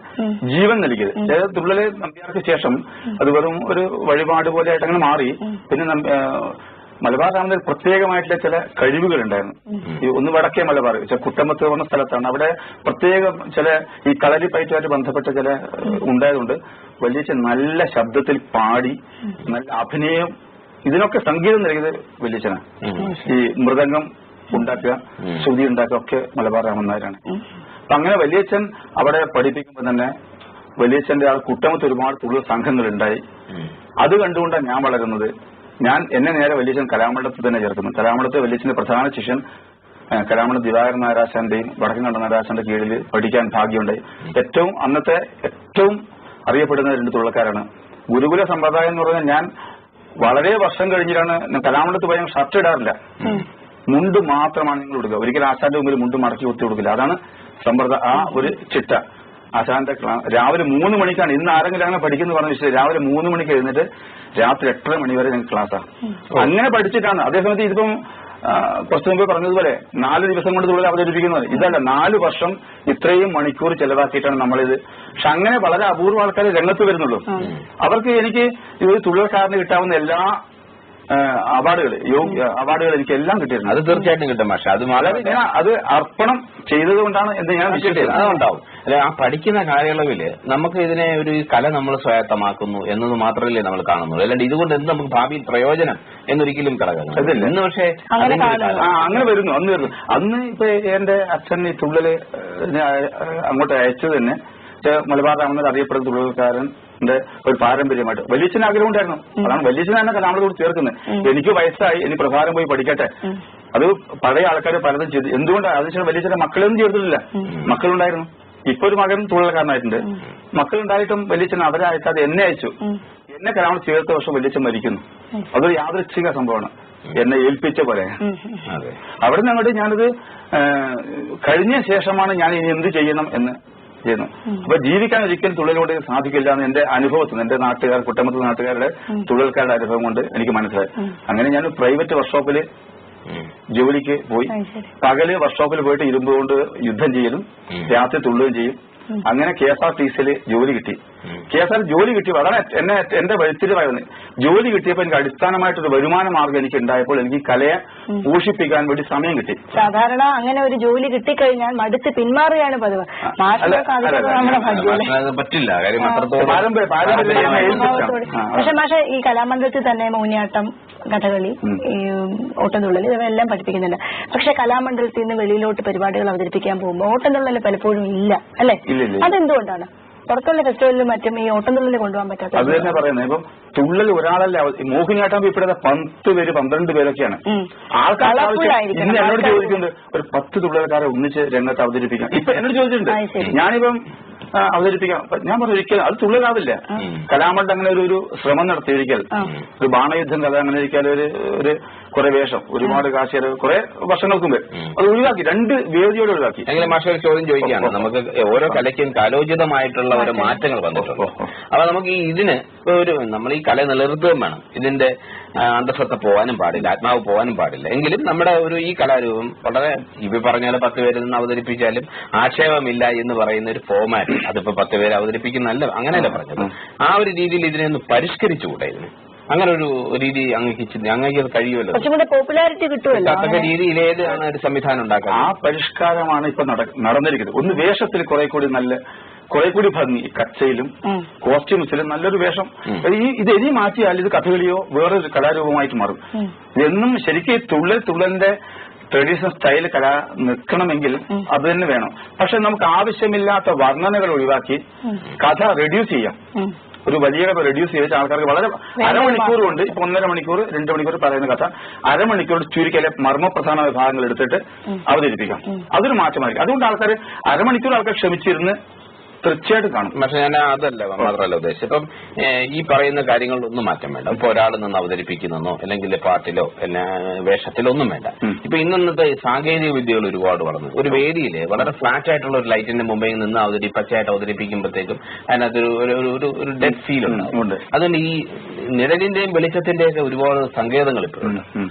ജീവൻ നൽകിയത്. അതായത് തുള്ളല് നമ്പ്യാർക്ക് ശേഷം അത് വെറും ഒരു വഴിപാട് പോലെ ആയിട്ട് അങ്ങനെ മാറി. പിന്നെ മലബാർ രാമനായർ പ്രത്യേകമായിട്ടുള്ള ചില കഴിവുകളുണ്ടായിരുന്നു. ഒന്ന് വടക്കേ മലബാർ കുട്ടമ്പത്ത് പറഞ്ഞ സ്ഥലത്താണ്. അവിടെ പ്രത്യേകം ചില ഈ കളരിപ്പയറ്റുമായിട്ട് ബന്ധപ്പെട്ട ചില ഉണ്ടായതുകൊണ്ട് വലിയ നല്ല ശബ്ദത്തിൽ പാടി നല്ല അഭിനയം, ഇതിനൊക്കെ സംഗീതം നൽകിയത് വലിയച്ഛനാണ്. ഈ മൃദംഗം ഉണ്ടാക്കുക, ശ്രുതി ഉണ്ടാക്കുക ഒക്കെ മലബാർ രാമനായരാണ്. അപ്പൊ അങ്ങനെ വലിയച്ഛൻ അവിടെ പഠിപ്പിക്കുമ്പോൾ തന്നെ വലിയച്ഛന്റെ ആ കുട്ടമത്ത് ഒരുപാട് തുള്ളൽ സംഘങ്ങളുണ്ടായി. അത് കണ്ടുകൊണ്ടാണ് ഞാൻ വളരുന്നത്. എന്നെ നേരെ വലിയച്ഛൻ കലാമണ്ഡലത്തിൽ തന്നെ ചേർക്കുന്നു. കലാമണ്ഡലത്തെ വലിയച്ഛന്റെ പ്രധാന ശിഷ്യൻ കലാമണ്ഡലം ദിവാകരൻ നായരാശാന്റെയും വടക്കൻ നായരാശാന്റെ കീഴിൽ പഠിക്കാൻ ഭാഗ്യമുണ്ടായി. അന്നത്തെ ഏറ്റവും അറിയപ്പെടുന്ന 2 തുള്ളക്കാരാണ്. ഗുരുകുല സമ്പ്രദായം എന്ന് പറഞ്ഞാൽ ഞാൻ വളരെ വർഷം കഴിഞ്ഞിട്ടാണ് കലാമണ്ഡലത്ത് പോയി ഷർട്ട് ഇടാറില്ല, മുണ്ട് മാത്രമാണ് നിങ്ങൾ കൊടുക്കുക. ഒരിക്കലും ആശാന്റെ മുമ്പിൽ മുണ്ട് മടക്കി ഒത്തി കൊടുക്കില്ല. അതാണ് സമ്പ്രദായം. ആ ഒരു ചിട്ട ആശാന്റെ രാവിലെ 3 മണിക്കാണ്. ഇന്ന് ആരെങ്കിലും അങ്ങനെ പഠിക്കുന്നു പറഞ്ഞു വെച്ചാൽ രാവിലെ 3 മണിക്ക് എഴുന്നിട്ട് രാത്രി 8:30 മണി വരെ ഞങ്ങൾക്ക് ക്ലാസ്സാണ്. അങ്ങനെ പഠിച്ചിട്ടാണ്. അതേസമയത്ത് ഇതിപ്പം കുറച്ചു മുമ്പ് പറഞ്ഞതുപോലെ 4 ദിവസം കൊണ്ട് തുള്ളൽ അവതരിപ്പിക്കുന്നത്. ഇതല്ല, 4 വർഷം ഇത്രയും മണിക്കൂർ ചെലവാക്കിയിട്ടാണ് നമ്മളിത്. പക്ഷെ അങ്ങനെ വളരെ അപൂർവ ആൾക്കാർ രംഗത്ത് വരുന്നുള്ളൂ. അവർക്ക് എനിക്ക് ഇത് തുള്ളൽക്കാരന് കിട്ടാവുന്ന എല്ലാ അവാർഡുകൾ എനിക്ക് എല്ലാം കിട്ടിയിരുന്നു. അത് തീർച്ചയായിട്ടും കിട്ടും. പക്ഷെ അത് അർപ്പണം ചെയ്തതുകൊണ്ടാണ് എന്ന് ഞാൻ വിശ്വസിക്കുന്നത്. അതുണ്ടാവും. അല്ലെ, ആ പഠിക്കുന്ന കാലയളവില് നമുക്ക് ഇതിനെ ഒരു കല നമ്മൾ സ്വായത്തമാക്കുന്നു എന്നത് മാത്രമല്ലേ നമ്മൾ കാണുന്നുള്ളൂ. അല്ലാണ്ട് ഇതുകൊണ്ട് എന്ത് നമുക്ക് ഭാവിയിൽ പ്രയോജനം എന്നൊരിക്കലും ഘടകങ്ങൾ ഇന്ന് പക്ഷേ അങ്ങനെ വരുന്നു. അന്ന് ഇപ്പൊ എന്റെ അച്ഛൻ ഈ തുള്ളല് അങ്ങോട്ട് അയച്ചത് തന്നെ മലബാർ രാമനായർ അറിയപ്പെടുന്ന തുള്ളൽക്കാരൻ ഒരു പാരമ്പര്യമായിട്ട് വലിയച്ഛന് ആഗ്രഹം ഉണ്ടായിരുന്നു. അതാണ് വലിയച്ഛൻ തന്നെ കലാമണ്ഡലത്തോട് ചേർക്കുന്നത്. എനിക്ക് വയസ്സായി, ഇനി പ്രഭാരം പോയി പഠിക്കട്ടെ. അത് പഴയ ആൾക്കാർ പലതും ചെയ്തു. എന്തുകൊണ്ടാണ് അതിന് വലിയച്ഛന്റെ മക്കളൊന്നും ചേർത്തിട്ടില്ല. മക്കളുണ്ടായിരുന്നു. ഇപ്പൊ ഒരു മകൻ തുള്ളൽക്കാരനായിട്ടുണ്ട്. മക്കളുണ്ടായിട്ടും വലിയച്ഛൻ അവരെ അയച്ചാതെ എന്നെ അയച്ചു. എന്നെ കലാമണ്ഡലം ചേർത്ത വർഷം വലിയച്ഛൻ മരിക്കുന്നു. അതൊരു യാദൃച്ഛിക സംഭവമാണ്, എന്നെ ഏൽപ്പിച്ച പോലെ. അവിടെ നിന്ന് അങ്ങോട്ട് ഞാനത് കഴിഞ്ഞ ശേഷമാണ് ഞാൻ ഇനി എന്ത് ചെയ്യണം എന്ന് ചെയ്യുന്നു. അപ്പൊ ജീവിക്കാൻ ഒരിക്കലും തുള്ളലിലൂടെ സാധിക്കില്ല എന്ന് എന്റെ അനുഭവത്തിൽ എന്റെ നാട്ടുകാർ കുട്ടമത്തെ നാട്ടുകാരുടെ തുള്ളൽക്കാരുടെ അനുഭവം കൊണ്ട് എനിക്ക് മനസ്സിലായി. അങ്ങനെ ഞാൻ പ്രൈവറ്റ് വർക്ക്ഷോപ്പില് ജോലിക്ക് പോയി. പകല് വർക്ക്ഷോപ്പിൽ പോയിട്ട് ഇരുമ്പ് കൊണ്ട് യുദ്ധം ചെയ്യലും രാത്രി തുള്ളുകയും ചെയ്യും. അങ്ങനെ KSRTCയിൽ ജോലി കിട്ടി. KSR ജോലി കിട്ടിയപ്പോൾ അതാണ് എന്റെ വഴിത്തിരിവായിരുന്നു. ജോലി കിട്ടിയപ്പോൾ എനിക്ക് അടിസ്ഥാനമായിട്ടൊരു വരുമാന മാർഗ്ഗം എനിക്ക് ഉണ്ടായപ്പോൾ എനിക്ക് കലയെ പോഷിപ്പിക്കാൻ വേണ്ടി സമയം കിട്ടി. സാധാരണ അങ്ങനെ ഒരു ജോലി കിട്ടിക്കഴിഞ്ഞാൽ മടുത്ത് പിന്മാറുകയാണ് പതിവ്. പറ്റില്ല. പക്ഷെ മാഷെ ഈ കലാമണ്ഡലത്തിൽ തന്നെ മോഹിനിയാട്ടം, കഥകളി, ഈ ഓട്ടംതുള്ളൽ ഇവയെല്ലാം പഠിപ്പിക്കുന്നുണ്ട്. പക്ഷെ കലാമണ്ഡലത്തിൽ നിന്ന് വെളിയിലോട്ട് പരിപാടികൾ അവതരിപ്പിക്കാൻ പോകുമ്പോൾ ഓട്ടംതുള്ളൽ പലപ്പോഴും ഇല്ല അല്ലെ? അതെന്തുകൊണ്ടാണ് പുറത്തുള്ള ഫെസ്റ്റിവലിലും മറ്റും ഈ ഓട്ടംതുള്ളൽ കൊണ്ടുപോകാൻ പറ്റാത്തത്? അത് തന്നെ പറയുന്നത്. ഇപ്പം തുള്ളൽ ഒരാളല്ല, മോഹിനിയാട്ടം ഇപ്പോഴത്തെ 10 പേര് 12 പേരൊക്കെയാണ് ആൾക്കാർ. ഇന്ന് എന്നോട് ചോദിക്കുന്നത് ഒരു 10 തുള്ളൽക്കാരെ ഒന്നിച്ച് രംഗത്ത് അവതരിപ്പിക്കാം. ഇപ്പൊ എന്നോട് ചോദിച്ചിട്ടുണ്ട്. ഞാനിപ്പം അവതരിപ്പിക്കാം. ഞാൻ പറഞ്ഞു ഒരിക്കലും അത് തുള്ളലാവില്ല. കലാമണ്ഡലം അങ്ങനെ ഒരു ശ്രമം നടത്തി ഒരിക്കൽ ഒരു ബാണയുദ്ധം കഥ അങ്ങനെ ഇരിക്കാൻ ഒരു കുറെ വേഷം ഒരുപാട് കാശ് കുറെ വർഷങ്ങൾക്ക് മുമ്പ് അത് ഒഴിവാക്കി, 2 വേദിയോട് ഒഴിവാക്കി. എങ്കിലും മാഷ ഒരു ചോദ്യം ചോദിക്കുകയാണ്. നമുക്ക് ഓരോ കലയ്ക്കും കാലോചിതമായിട്ടുള്ള ഓരോ മാറ്റങ്ങൾ വന്നിട്ടുണ്ട്. അപ്പൊ നമുക്ക് ഇതിന് നമ്മൾ ഈ കല നിലനിർത്തുകയും വേണം. ഇതിന്റെ അന്തസ്സത്ത പോകാനും പാടില്ല, ആത്മാവ് പോകാനും പാടില്ല. എങ്കിലും നമ്മുടെ ഈ കലാരൂപം വളരെ ഇവ പറഞ്ഞാൽ 10 പേരിൽ നിന്ന് അവതരിപ്പിച്ചാലും ആക്ഷേപമില്ല എന്ന് പറയുന്ന ഒരു ഫോമാറ്റ്, അതിപ്പോ 10 പേര് അവതരിപ്പിക്കുന്നല്ല, അങ്ങനെയല്ല പറഞ്ഞത്. ആ ഒരു രീതിയിൽ ഇതിനെ ഒന്ന് പരിഷ്കരിച്ചുകൂടെ? ഇതിന് അങ്ങനെ ഒരു രീതി അങ്ങേക്ക് കഴിയുമല്ലോ. പോപ്പുലാരിറ്റി കിട്ടുമല്ലോ. അത്തരം രീതിയിൽ ഏതാണ് ഒരു സംവിധാനം ഉണ്ടാക്കുക? ആ പരിഷ്കാരമാണ് ഇപ്പൊ നടന്നിരിക്കുന്നത്. ഒന്ന് വേഷത്തിൽ കുറെ കൂടി ഭംഗി, കച്ചയിലും കോസ്റ്റ്യൂംസിലും നല്ലൊരു വേഷം. ഇത് ഇനി മാറ്റിയാൽ ഇത് കഥകളിയോ വേറൊരു കലാരൂപമായിട്ട് മാറും. എന്നും ശരിക്കും തുള്ളലിന്റെ ട്രഡീഷണൽ സ്റ്റൈൽ കല നിൽക്കണമെങ്കിൽ അത് തന്നെ വേണം. പക്ഷെ നമുക്ക് ആവശ്യമില്ലാത്ത വർണ്ണനകൾ ഒഴിവാക്കി കഥ റെഡ്യൂസ് ചെയ്യാം. ഒരു വലിയ റെഡ്യൂസ് ചെയ്തിട്ട് ആൾക്കാർക്ക് വളരെ അരമണിക്കൂർ കൊണ്ട് ഇപ്പൊ 1.5 മണിക്കൂർ 2 മണിക്കൂർ പറയുന്ന കഥ അരമണിക്കൂർ ചുരുക്കിലെ മർമ്മപ്രധാന വിഭാഗങ്ങൾ എടുത്തിട്ട് അവതരിപ്പിക്കാം. അതൊരു മാറ്റമായിരിക്കും. അതുകൊണ്ട് ആൾക്കാർ അരമണിക്കൂർ ആൾക്കാർ ക്ഷമിച്ചിരുന്ന് തീർച്ചയായിട്ടും കാണും. പക്ഷെ ഞാൻ അതല്ല മാത്രമല്ല ഉദ്ദേശിച്ചത്. ഇപ്പം ഈ പറയുന്ന കാര്യങ്ങളിലൊന്നും മാറ്റം വേണ്ട. ഇപ്പൊ ഒരാൾ നിന്ന് അവതരിപ്പിക്കുന്നോ അല്ലെങ്കിൽ പാട്ടിലോ വേഷത്തിലോ ഒന്നും വേണ്ട. ഇപ്പൊ ഇന്നത്തെ സാങ്കേതിക വിദ്യകൾ ഒരുപാട് വളർന്നു. ഒരു വേദിയില് വളരെ ഫ്ലാറ്റ് ആയിട്ടുള്ള ഒരു ലൈറ്റിന്റെ മുമ്പിൽ നിന്ന് പച്ചയായിട്ട് അവതരിപ്പിക്കുമ്പോഴത്തേക്കും അതിനകത്തൊരു ഒരു ഡെഡ് ഫീൽ ഉണ്ട്. അതുകൊണ്ട് ഈ നിഴലിന്റെയും വെളിച്ചത്തിന്റെയും ഒക്കെ ഒരുപാട് സങ്കേതങ്ങൾ ഇപ്പോഴുണ്ട്.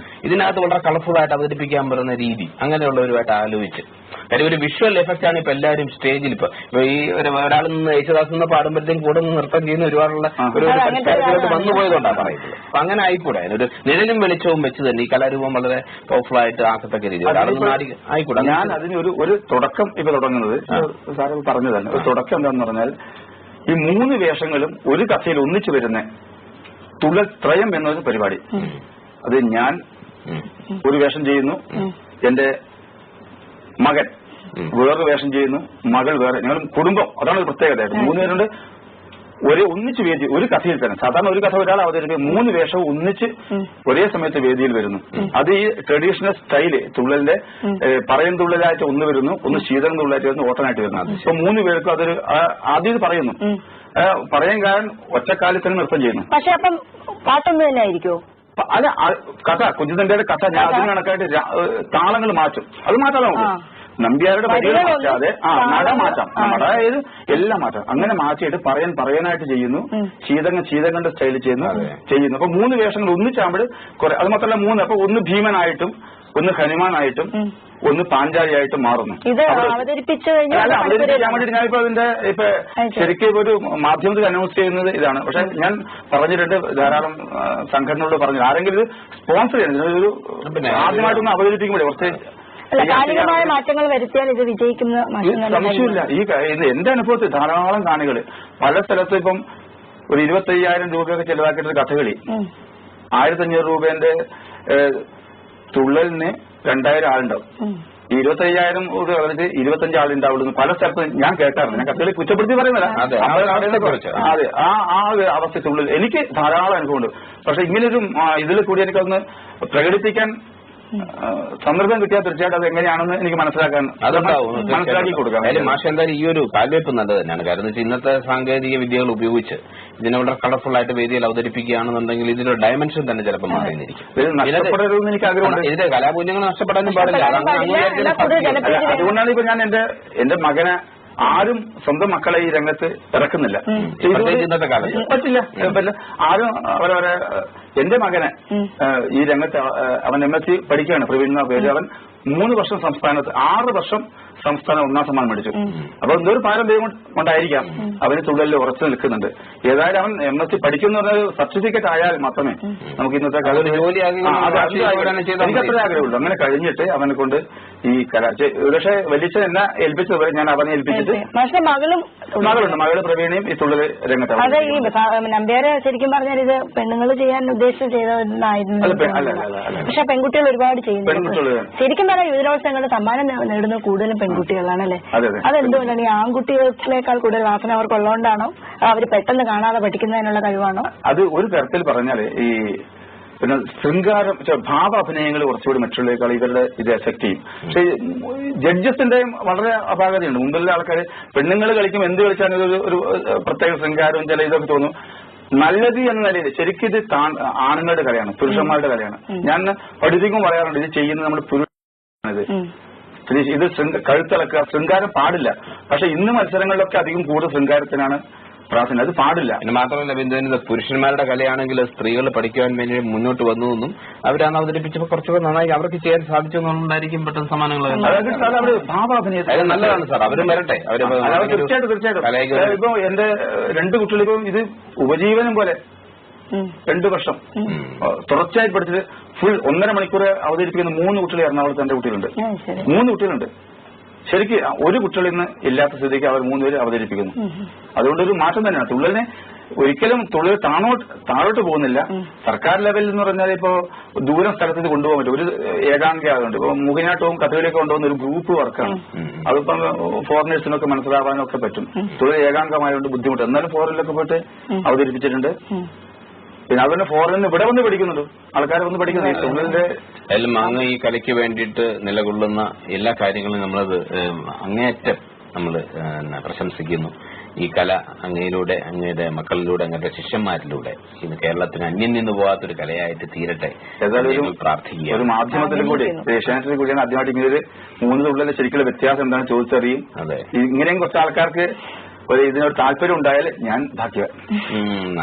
ഇതിനകത്ത് വളരെ കളർഫുൾ ആയിട്ട് അവതരിപ്പിക്കാൻ പറ്റുന്ന രീതി അങ്ങനെയുള്ളവരുമായിട്ട് ആലോചിച്ച് കാര്യം ഒരു വിഷ്വൽ എഫക്റ്റ് ആണ് ഇപ്പൊ എല്ലാവരും സ്റ്റേജിൽ ഇപ്പൊ ഈ ഒരാൾ നിന്ന് യേശുദാസ് നിന്ന് പാടുമ്പോഴത്തേക്കും കൂടെ നിന്ന് നൃത്തം ചെയ്യുന്ന ഒരുപാടുള്ള ഒരു പരിഷ്കാരത്തിലോട്ട് വന്നുപോയതുകൊണ്ടാണ് പറയുന്നത്. അപ്പൊ അങ്ങനെ ആയിക്കൂടെ? ഒരു നിഴലും വെളിച്ചവും വെച്ച് തന്നെ ഈ കലാരൂപം വളരെ പവർഫുൾ ആയിട്ട് ആക്കത്തക്ക രീതി ആയിക്കൂടെ? ഞാൻ അതിന് ഒരു തുടക്കം ഇപ്പൊ തുടങ്ങുന്നത് സാറ് പറഞ്ഞു തന്നെ. ഒരു തുടക്കം എന്താന്ന് പറഞ്ഞാൽ ഈ 3 വേഷങ്ങളും ഒരു കഥയിൽ ഒന്നിച്ചു വരുന്ന തുള്ളൽ ത്രയം എന്നൊരു പരിപാടി. അത് ഞാൻ ഒരു വേഷം ചെയ്യുന്നു, എന്റെ മകൻ വേറൊരു വേഷം ചെയ്യുന്നു, മകൾ വേറെ, ഞങ്ങൾ കുടുംബം. അതാണ് ഒരു പ്രത്യേകത. 3 പേരുണ്ട് ഒന്നിച്ച് വേദി ഒരു കഥയിൽ തന്നെ. സാധാരണ ഒരു കഥ ഒരാൾ അവതരിപ്പിക്കും, 3 വേഷവും ഒന്നിച്ച് ഒരേ സമയത്ത് വേദിയിൽ വരുന്നു. അത് ഈ ട്രഡീഷണൽ സ്റ്റൈല് തുള്ളലിന്റെ പറയും തുള്ളലായിട്ട് ഒന്ന് വരുന്നു, ഒന്ന് ശീതളം തുള്ളലായിട്ട് വരുന്നു, ഓട്ടനായിട്ട് വരുന്നു. ഇപ്പൊ 3 പേർക്കും അതൊരു ആദ്യം പറയുന്നു. പറയാൻ കാരണം ഒറ്റക്കാലിൽ തന്നെ നൃത്തം ചെയ്യുന്നു. പക്ഷെ അപ്പം പാട്ടൊന്നും തന്നെ ആയിരിക്കുമോ? അല്ല, കഥ കുഞ്ഞുതന്റെ കഥ ഞാൻ അതിന് കണക്കായിട്ട് താളങ്ങൾ മാറ്റും. അത് മാറ്റാൻ നമുക്ക് നമ്പ്യാരുടെ വരികൾ മാറ്റാതെ നട മാറ്റാം. അതായത് എല്ലാം മാറ്റാം. അങ്ങനെ മാറ്റിയിട്ട് പറയാനായിട്ട് ചെയ്യുന്നു. ശീതങ്ങളുടെ സ്റ്റൈലിൽ ചെയ്യുന്നു. അപ്പൊ 3 വേഷങ്ങൾ ഒന്നിച്ചാകുമ്പോൾ കുറെ. അത് മാത്രമല്ല 3. അപ്പൊ ഒന്ന് ഭീമനായിട്ടും ഒന്ന് ഹനുമാനായിട്ടും ഒന്ന് പാഞ്ചാലിയായിട്ടും മാറുന്നു. അവതരിപ്പിക്കാൻ വേണ്ടിയിട്ട് ഞാനിപ്പോ അതിന്റെ ഇപ്പൊ ശരിക്കും ഒരു മാധ്യമത്തിൽ അനൗൺസ് ചെയ്യുന്നത് ഇതാണ്. പക്ഷെ ഞാൻ പറഞ്ഞിട്ടുണ്ട്, ധാരാളം സംഘടനകളോട് പറഞ്ഞു, ആരെങ്കിലും ഇത് സ്പോൺസർ ചെയ്യുന്നത് ഒരു ആദ്യമായിട്ടൊന്ന് അവതരിപ്പിക്കുമ്പോഴേ കുറച്ച് കാലികമായ മാറ്റങ്ങൾ വരുത്തിയാൽ ഇത് വിജയിക്കുന്ന സംശയമില്ല. എന്റെ അനുഭവത്തിൽ ധാരാളം കാണികള് പല സ്ഥലത്തും ഇപ്പം ഒരു 25,000 രൂപയൊക്കെ ചെലവാക്കിയിട്ട് കഥകളി 1,500 രൂപേന്റെ തുള്ളലിന് 2,000 ആളുണ്ടാവും. 25,000 രൂപ കളഞ്ഞിട്ട് 25 ആളുണ്ടാവുള്ളൂ. പല സ്ഥലത്തും ഞാൻ കേട്ടാറുണ്ട്. ഞാൻ കഥകളി കുറ്റപ്പെടുത്തി പറയുന്നില്ല. അതെ, ആ ഒരു അവസ്ഥയ്ക്കുള്ളിൽ എനിക്ക് ധാരാളം അനുഭവമുണ്ട്. പക്ഷെ ഇങ്ങനൊരു ഇതിൽ കൂടി എനിക്കൊന്ന് പ്രകടിപ്പിക്കാൻ സന്ദർഭം കിട്ടിയാൽ തീർച്ചയായിട്ടും അത് എങ്ങനെയാണെന്ന് എനിക്ക് മനസ്സിലാക്കി കൊടുക്കാം. മാഷ എന്തായാലും ഈ ഒരു കാൽവെപ്പ് നല്ലത് തന്നെയാണ്. കാരണം ഇന്നത്തെ സാങ്കേതിക വിദ്യകൾ ഉപയോഗിച്ച് ഇതിനെ വളരെ കളർഫുൾ ആയിട്ട് വേദിയിൽ അവതരിപ്പിക്കുകയാണെന്നുണ്ടെങ്കിൽ ഇതിന്റെ ഡയമെൻഷൻ തന്നെ ചിലപ്പോൾ മാറിയിരിക്കും. നഷ്ടപ്പെടരുതെന്ന് എനിക്ക് ആഗ്രഹമുണ്ട്. ഇതിന്റെ കലാമൂല്യങ്ങൾ നഷ്ടപ്പെടാനും പാടില്ല. അതുകൊണ്ടാണ് ഇപ്പൊ ഞാൻ എന്റെ മകനെ ആരും സ്വന്തം മക്കളെ ഈ രംഗത്ത് ഇറക്കുന്നില്ല. പറ്റില്ല. ആരും അവരവരെ എന്റെ മകനെ ഈ രംഗത്ത് അവൻ MSc പഠിക്കുകയാണ്, പ്രവീൺ എന്ന പേര്. അവൻ 3 വർഷം സംസ്ഥാനത്ത് 6 വർഷം സംസ്ഥാനം 1ാം സമ്മാനം മേടിച്ചു. അപ്പൊ എന്തൊരു പാരമ്പര്യം കൊണ്ടായിരിക്കാം അവന് തുള്ളലിൽ ഉറച്ചു നിൽക്കുന്നുണ്ട്. ഏതായാലും അവൻ MSc പഠിക്കുന്ന സർട്ടിഫിക്കറ്റ് ആയാൽ മാത്രമേ നമുക്ക് ഇന്നത്തെ എനിക്കത്ര ആഗ്രഹമുള്ളൂ. അങ്ങനെ കഴിഞ്ഞിട്ട് അവനെ കൊണ്ട് ഈ കല പക്ഷേ വലിയ എന്നെ ഏൽപ്പിച്ചത് ഞാൻ അവനെ ഏൽപ്പിച്ചിട്ട് മകളുണ്ട്. മകള് പ്രവീണയും ഈ തുള്ളൽ രംഗത്ത്. അതെ, ഈ നമ്പ്യാരെ ശരിക്കും പറഞ്ഞാൽ ഇത് പെണ്ണുങ്ങൾ ചെയ്യാൻ ഉദ്ദേശിച്ച് ചെയ്തതായിരുന്നു. പക്ഷെ പെൺകുട്ടികൾ ഒരുപാട് ചെയ്യുന്നു. ശരിക്കും പറഞ്ഞാൽ യുവജനോത്സവങ്ങളുടെ സമ്മാനം നേടുന്നത് കൂടുതലും പെൺകുട്ടികളാണല്ലേ? അതെന്തുകൊണ്ടാണ്? ഈ ആൺകുട്ടികളേക്കാൾ കൂടുതൽ വാസന അവർക്കുള്ളതുകൊണ്ടാണോ? അവർ പെട്ടെന്ന് കാണാതെ പഠിക്കുന്നതിനുള്ള കഴിവാണോ? അത് ഒരു തരത്തിൽ പറഞ്ഞാല് ഈ പിന്നെ ശൃംഗാരം ഭാവാഭിനയങ്ങൾ കുറച്ചുകൂടി മറ്റുള്ളവരെക്കാൾ ഇവരുടെ ഇത് എഫക്ട് ചെയ്യും. പക്ഷെ ജഡ്ജസിന്റെയും വളരെ അപാകതയുണ്ട്. മുമ്പിലുള്ള ആൾക്കാർ പെണ്ണുങ്ങൾ കളിക്കും, എന്ത് കളിച്ചാലും ഒരു പ്രത്യേക ശൃംഗാരവും ചില ഇതൊക്കെ തോന്നും. നല്ലത് എന്ന നിലയിൽ ശരിക്കും ഇത് ആണുങ്ങളുടെ കലയാണ്, പുരുഷന്മാരുടെ കലയാണ്. ഞാൻ പഠിപ്പിക്കും പറയാറുണ്ട്, ഇത് ചെയ്യുന്നത് നമ്മുടെ പുരുഷനാണിത്. ഇത് കഴുത്തിളക്കുക, ശൃംഗാരം പാടില്ല. പക്ഷെ ഇന്ന് മത്സരങ്ങളിലൊക്കെ അധികം കൂടുതൽ ശൃംഗാരത്തിനാണ് പ്രാധാന്യം. അത് പാടില്ല. പിന്നെ മാത്രമല്ല ബിന്ദുവിന് പുരുഷന്മാരുടെ കലയാണെങ്കിൽ സ്ത്രീകൾ പഠിക്കുവാൻ വേണ്ടി മുന്നോട്ട് വന്നു എന്നും അവരാണ് അവതരിപ്പിച്ചപ്പോൾ കുറച്ചുകൂടെ നന്നായി അവർക്ക് ചെയ്യാൻ സാധിച്ചു എന്നുണ്ടായിരിക്കും പെട്ടെന്ന് സമ്മാനങ്ങൾ. നല്ലതാണ് സാർ, അവരും വരട്ടെ. തീർച്ചയായിട്ടും. ഇപ്പൊ എന്റെ 2 കുട്ടികളിപ്പം ഇത് ഉപജീവനം പോലെ 2 വർഷം തുടർച്ചയായി പഠിച്ചത് ഫുൾ 1.5 മണിക്കൂർ അവതരിപ്പിക്കുന്ന 3 കുട്ടികൾ എറണാകുളത്ത് എന്റെ കുട്ടികളുണ്ട്. 3 കുട്ടികളുണ്ട്. ശരിക്ക് ഒരു കുട്ടികളിൽ നിന്ന് ഇല്ലാത്ത സ്ഥിതിക്ക് അവർ 3 പേര് അവതരിപ്പിക്കുന്നു. അതുകൊണ്ടൊരു മാറ്റം തന്നെയാണ്. തുള്ളലിനെ ഒരിക്കലും തുള്ളൽ താഴോട്ട് പോകുന്നില്ല. സർക്കാർ ലെവലിൽ എന്ന് പറഞ്ഞാൽ ഇപ്പോ ദൂരം സ്ഥലത്ത് കൊണ്ടുപോകാൻ പറ്റും. ഒരു ഏകാംഗിയാകുന്നുണ്ട്. ഇപ്പൊ മുഖനാട്ടവും കഥകളിയൊക്കെ കൊണ്ടുപോകുന്ന ഒരു ഗ്രൂപ്പ് വർക്കാണ്. അതിപ്പം ഫോറിനേഴ്സിനൊക്കെ മനസ്സിലാവാനൊക്കെ പറ്റും. തുള്ളൽ ഏകാംഗമായതുകൊണ്ട് ബുദ്ധിമുട്ട്. എന്നാലും ഫോറിനിലൊക്കെ പോയിട്ട് അവതരിപ്പിച്ചിട്ടുണ്ട്. പിന്നെ അതുപോലെ ഫോറിനിൽ നിന്ന് ഇവിടെ വന്ന് പഠിക്കുന്നുണ്ട് ആൾക്കാർ വന്ന് പഠിക്കുന്നുണ്ട്. എല്ലാം അങ്ങ് ഈ കലയ്ക്ക് വേണ്ടിയിട്ട് നിലകൊള്ളുന്ന എല്ലാ കാര്യങ്ങളും നമ്മളത് അങ്ങേയറ്റം നമ്മൾ പ്രശംസിക്കുന്നു. ഈ കല അങ്ങയിലൂടെ, അങ്ങയുടെ മക്കളിലൂടെ, അങ്ങയുടെ ശിഷ്യന്മാരിലൂടെ ഇന്ന് കേരളത്തിന് അന്യം നിന്ന് പോകാത്തൊരു കലയായിട്ട് തീരട്ടെ പ്രാർത്ഥിക്കുക. ഒരു മാധ്യമത്തിലും കൂടി ഏഷ്യാനെറ്റിലും കൂടിയാണ് ആദ്യമായിട്ട് ഇങ്ങനെ ഒരു 3 തുള്ളലിന്റെ ശരിക്കുള്ള വ്യത്യാസം എന്താണെന്ന് ചോദിച്ചറിയും. അതെ, ഇങ്ങനെയും കുറച്ച് ആൾക്കാർക്ക് ഇതിനൊരു താല്പര്യം ഉണ്ടായാൽ ഞാൻ ഭാഗ്യവാൻ.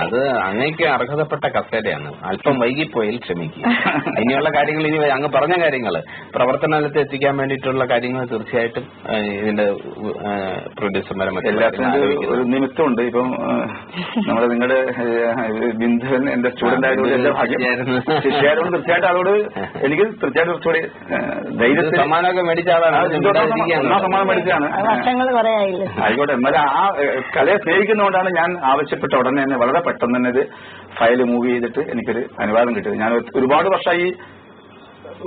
അത് അങ്ങേക്ക് അർഹതപ്പെട്ട കസേരയാണ്. അല്പം വൈകിപ്പോയാൽ ക്ഷമിക്കുക. ഇനിയുള്ള കാര്യങ്ങൾ, ഇനി അങ്ങ് പറഞ്ഞ കാര്യങ്ങൾ പ്രവർത്തനത്തിൽ എത്തിക്കാൻ വേണ്ടിയിട്ടുള്ള കാര്യങ്ങൾ തീർച്ചയായിട്ടും ഇതിന്റെ പ്രൊഡ്യൂസർമാരെ എല്ലാത്തിനും ഒരു നിമിത്തമുണ്ട്. ഇപ്പം നമ്മുടെ നിങ്ങളുടെ ബിന്ദുവൻ എന്റെ സ്റ്റുഡന്റ് ആയതുകൊണ്ട് എന്റെ ഭാഗ്യം. ശിഷ്യാരോട് തീർച്ചയായിട്ടും അതോട് എനിക്ക് തീർച്ചയായിട്ടും കുറച്ചുകൂടി ധൈര്യം. സമ്മാനമൊക്കെ മേടിച്ചാണ്, 1ാം സമ്മാനം മേടിച്ചാണ്. ആയിക്കോട്ടെ. എന്നാലും ആ കലയെ സ്നേഹിക്കുന്നതുകൊണ്ടാണ് ഞാൻ ആവശ്യപ്പെട്ട ഉടനെ തന്നെ വളരെ പെട്ടെന്ന് തന്നെ ഇത് ഫയൽ മൂവ് ചെയ്തിട്ട് എനിക്കൊരു അനുവാദം കിട്ടിയത്. ഞാൻ ഒരുപാട് വർഷമായി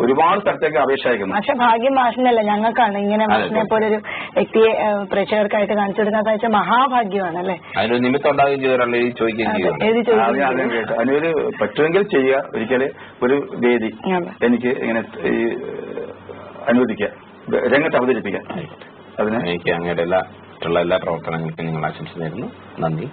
ഒരുപാട് സ്ഥലത്തേക്ക് അപേക്ഷ അയക്കുന്നു. പക്ഷെ ഭാഗ്യം മാഷിനല്ല, ഞങ്ങൾക്കാണ് ഇങ്ങനെ മാഷിനെ പോലെ ഒരു വ്യക്തിയെ പ്രേക്ഷകർക്കായിട്ട് കാണിച്ചു കൊടുക്കാൻ സാധിച്ച മഹാഭാഗ്യമാണ് അല്ലേ? അതിനൊരു നിമിത്തം ഉണ്ടാകുകയും ചോദിക്കുകയും അതിനൊരു പറ്റുമെങ്കിൽ ചെയ്യുക. ഒരിക്കലും ഒരു വേദി എനിക്ക് ഇങ്ങനെ അനുവദിക്കുക, രംഗത്ത് അവതരിപ്പിക്കാം. അതിന് എനിക്ക് അങ്ങയുടെ എല്ലാ പ്രവർത്തനങ്ങൾക്കും നിങ്ങൾ ആശംസ നേരുന്നു. നന്ദി.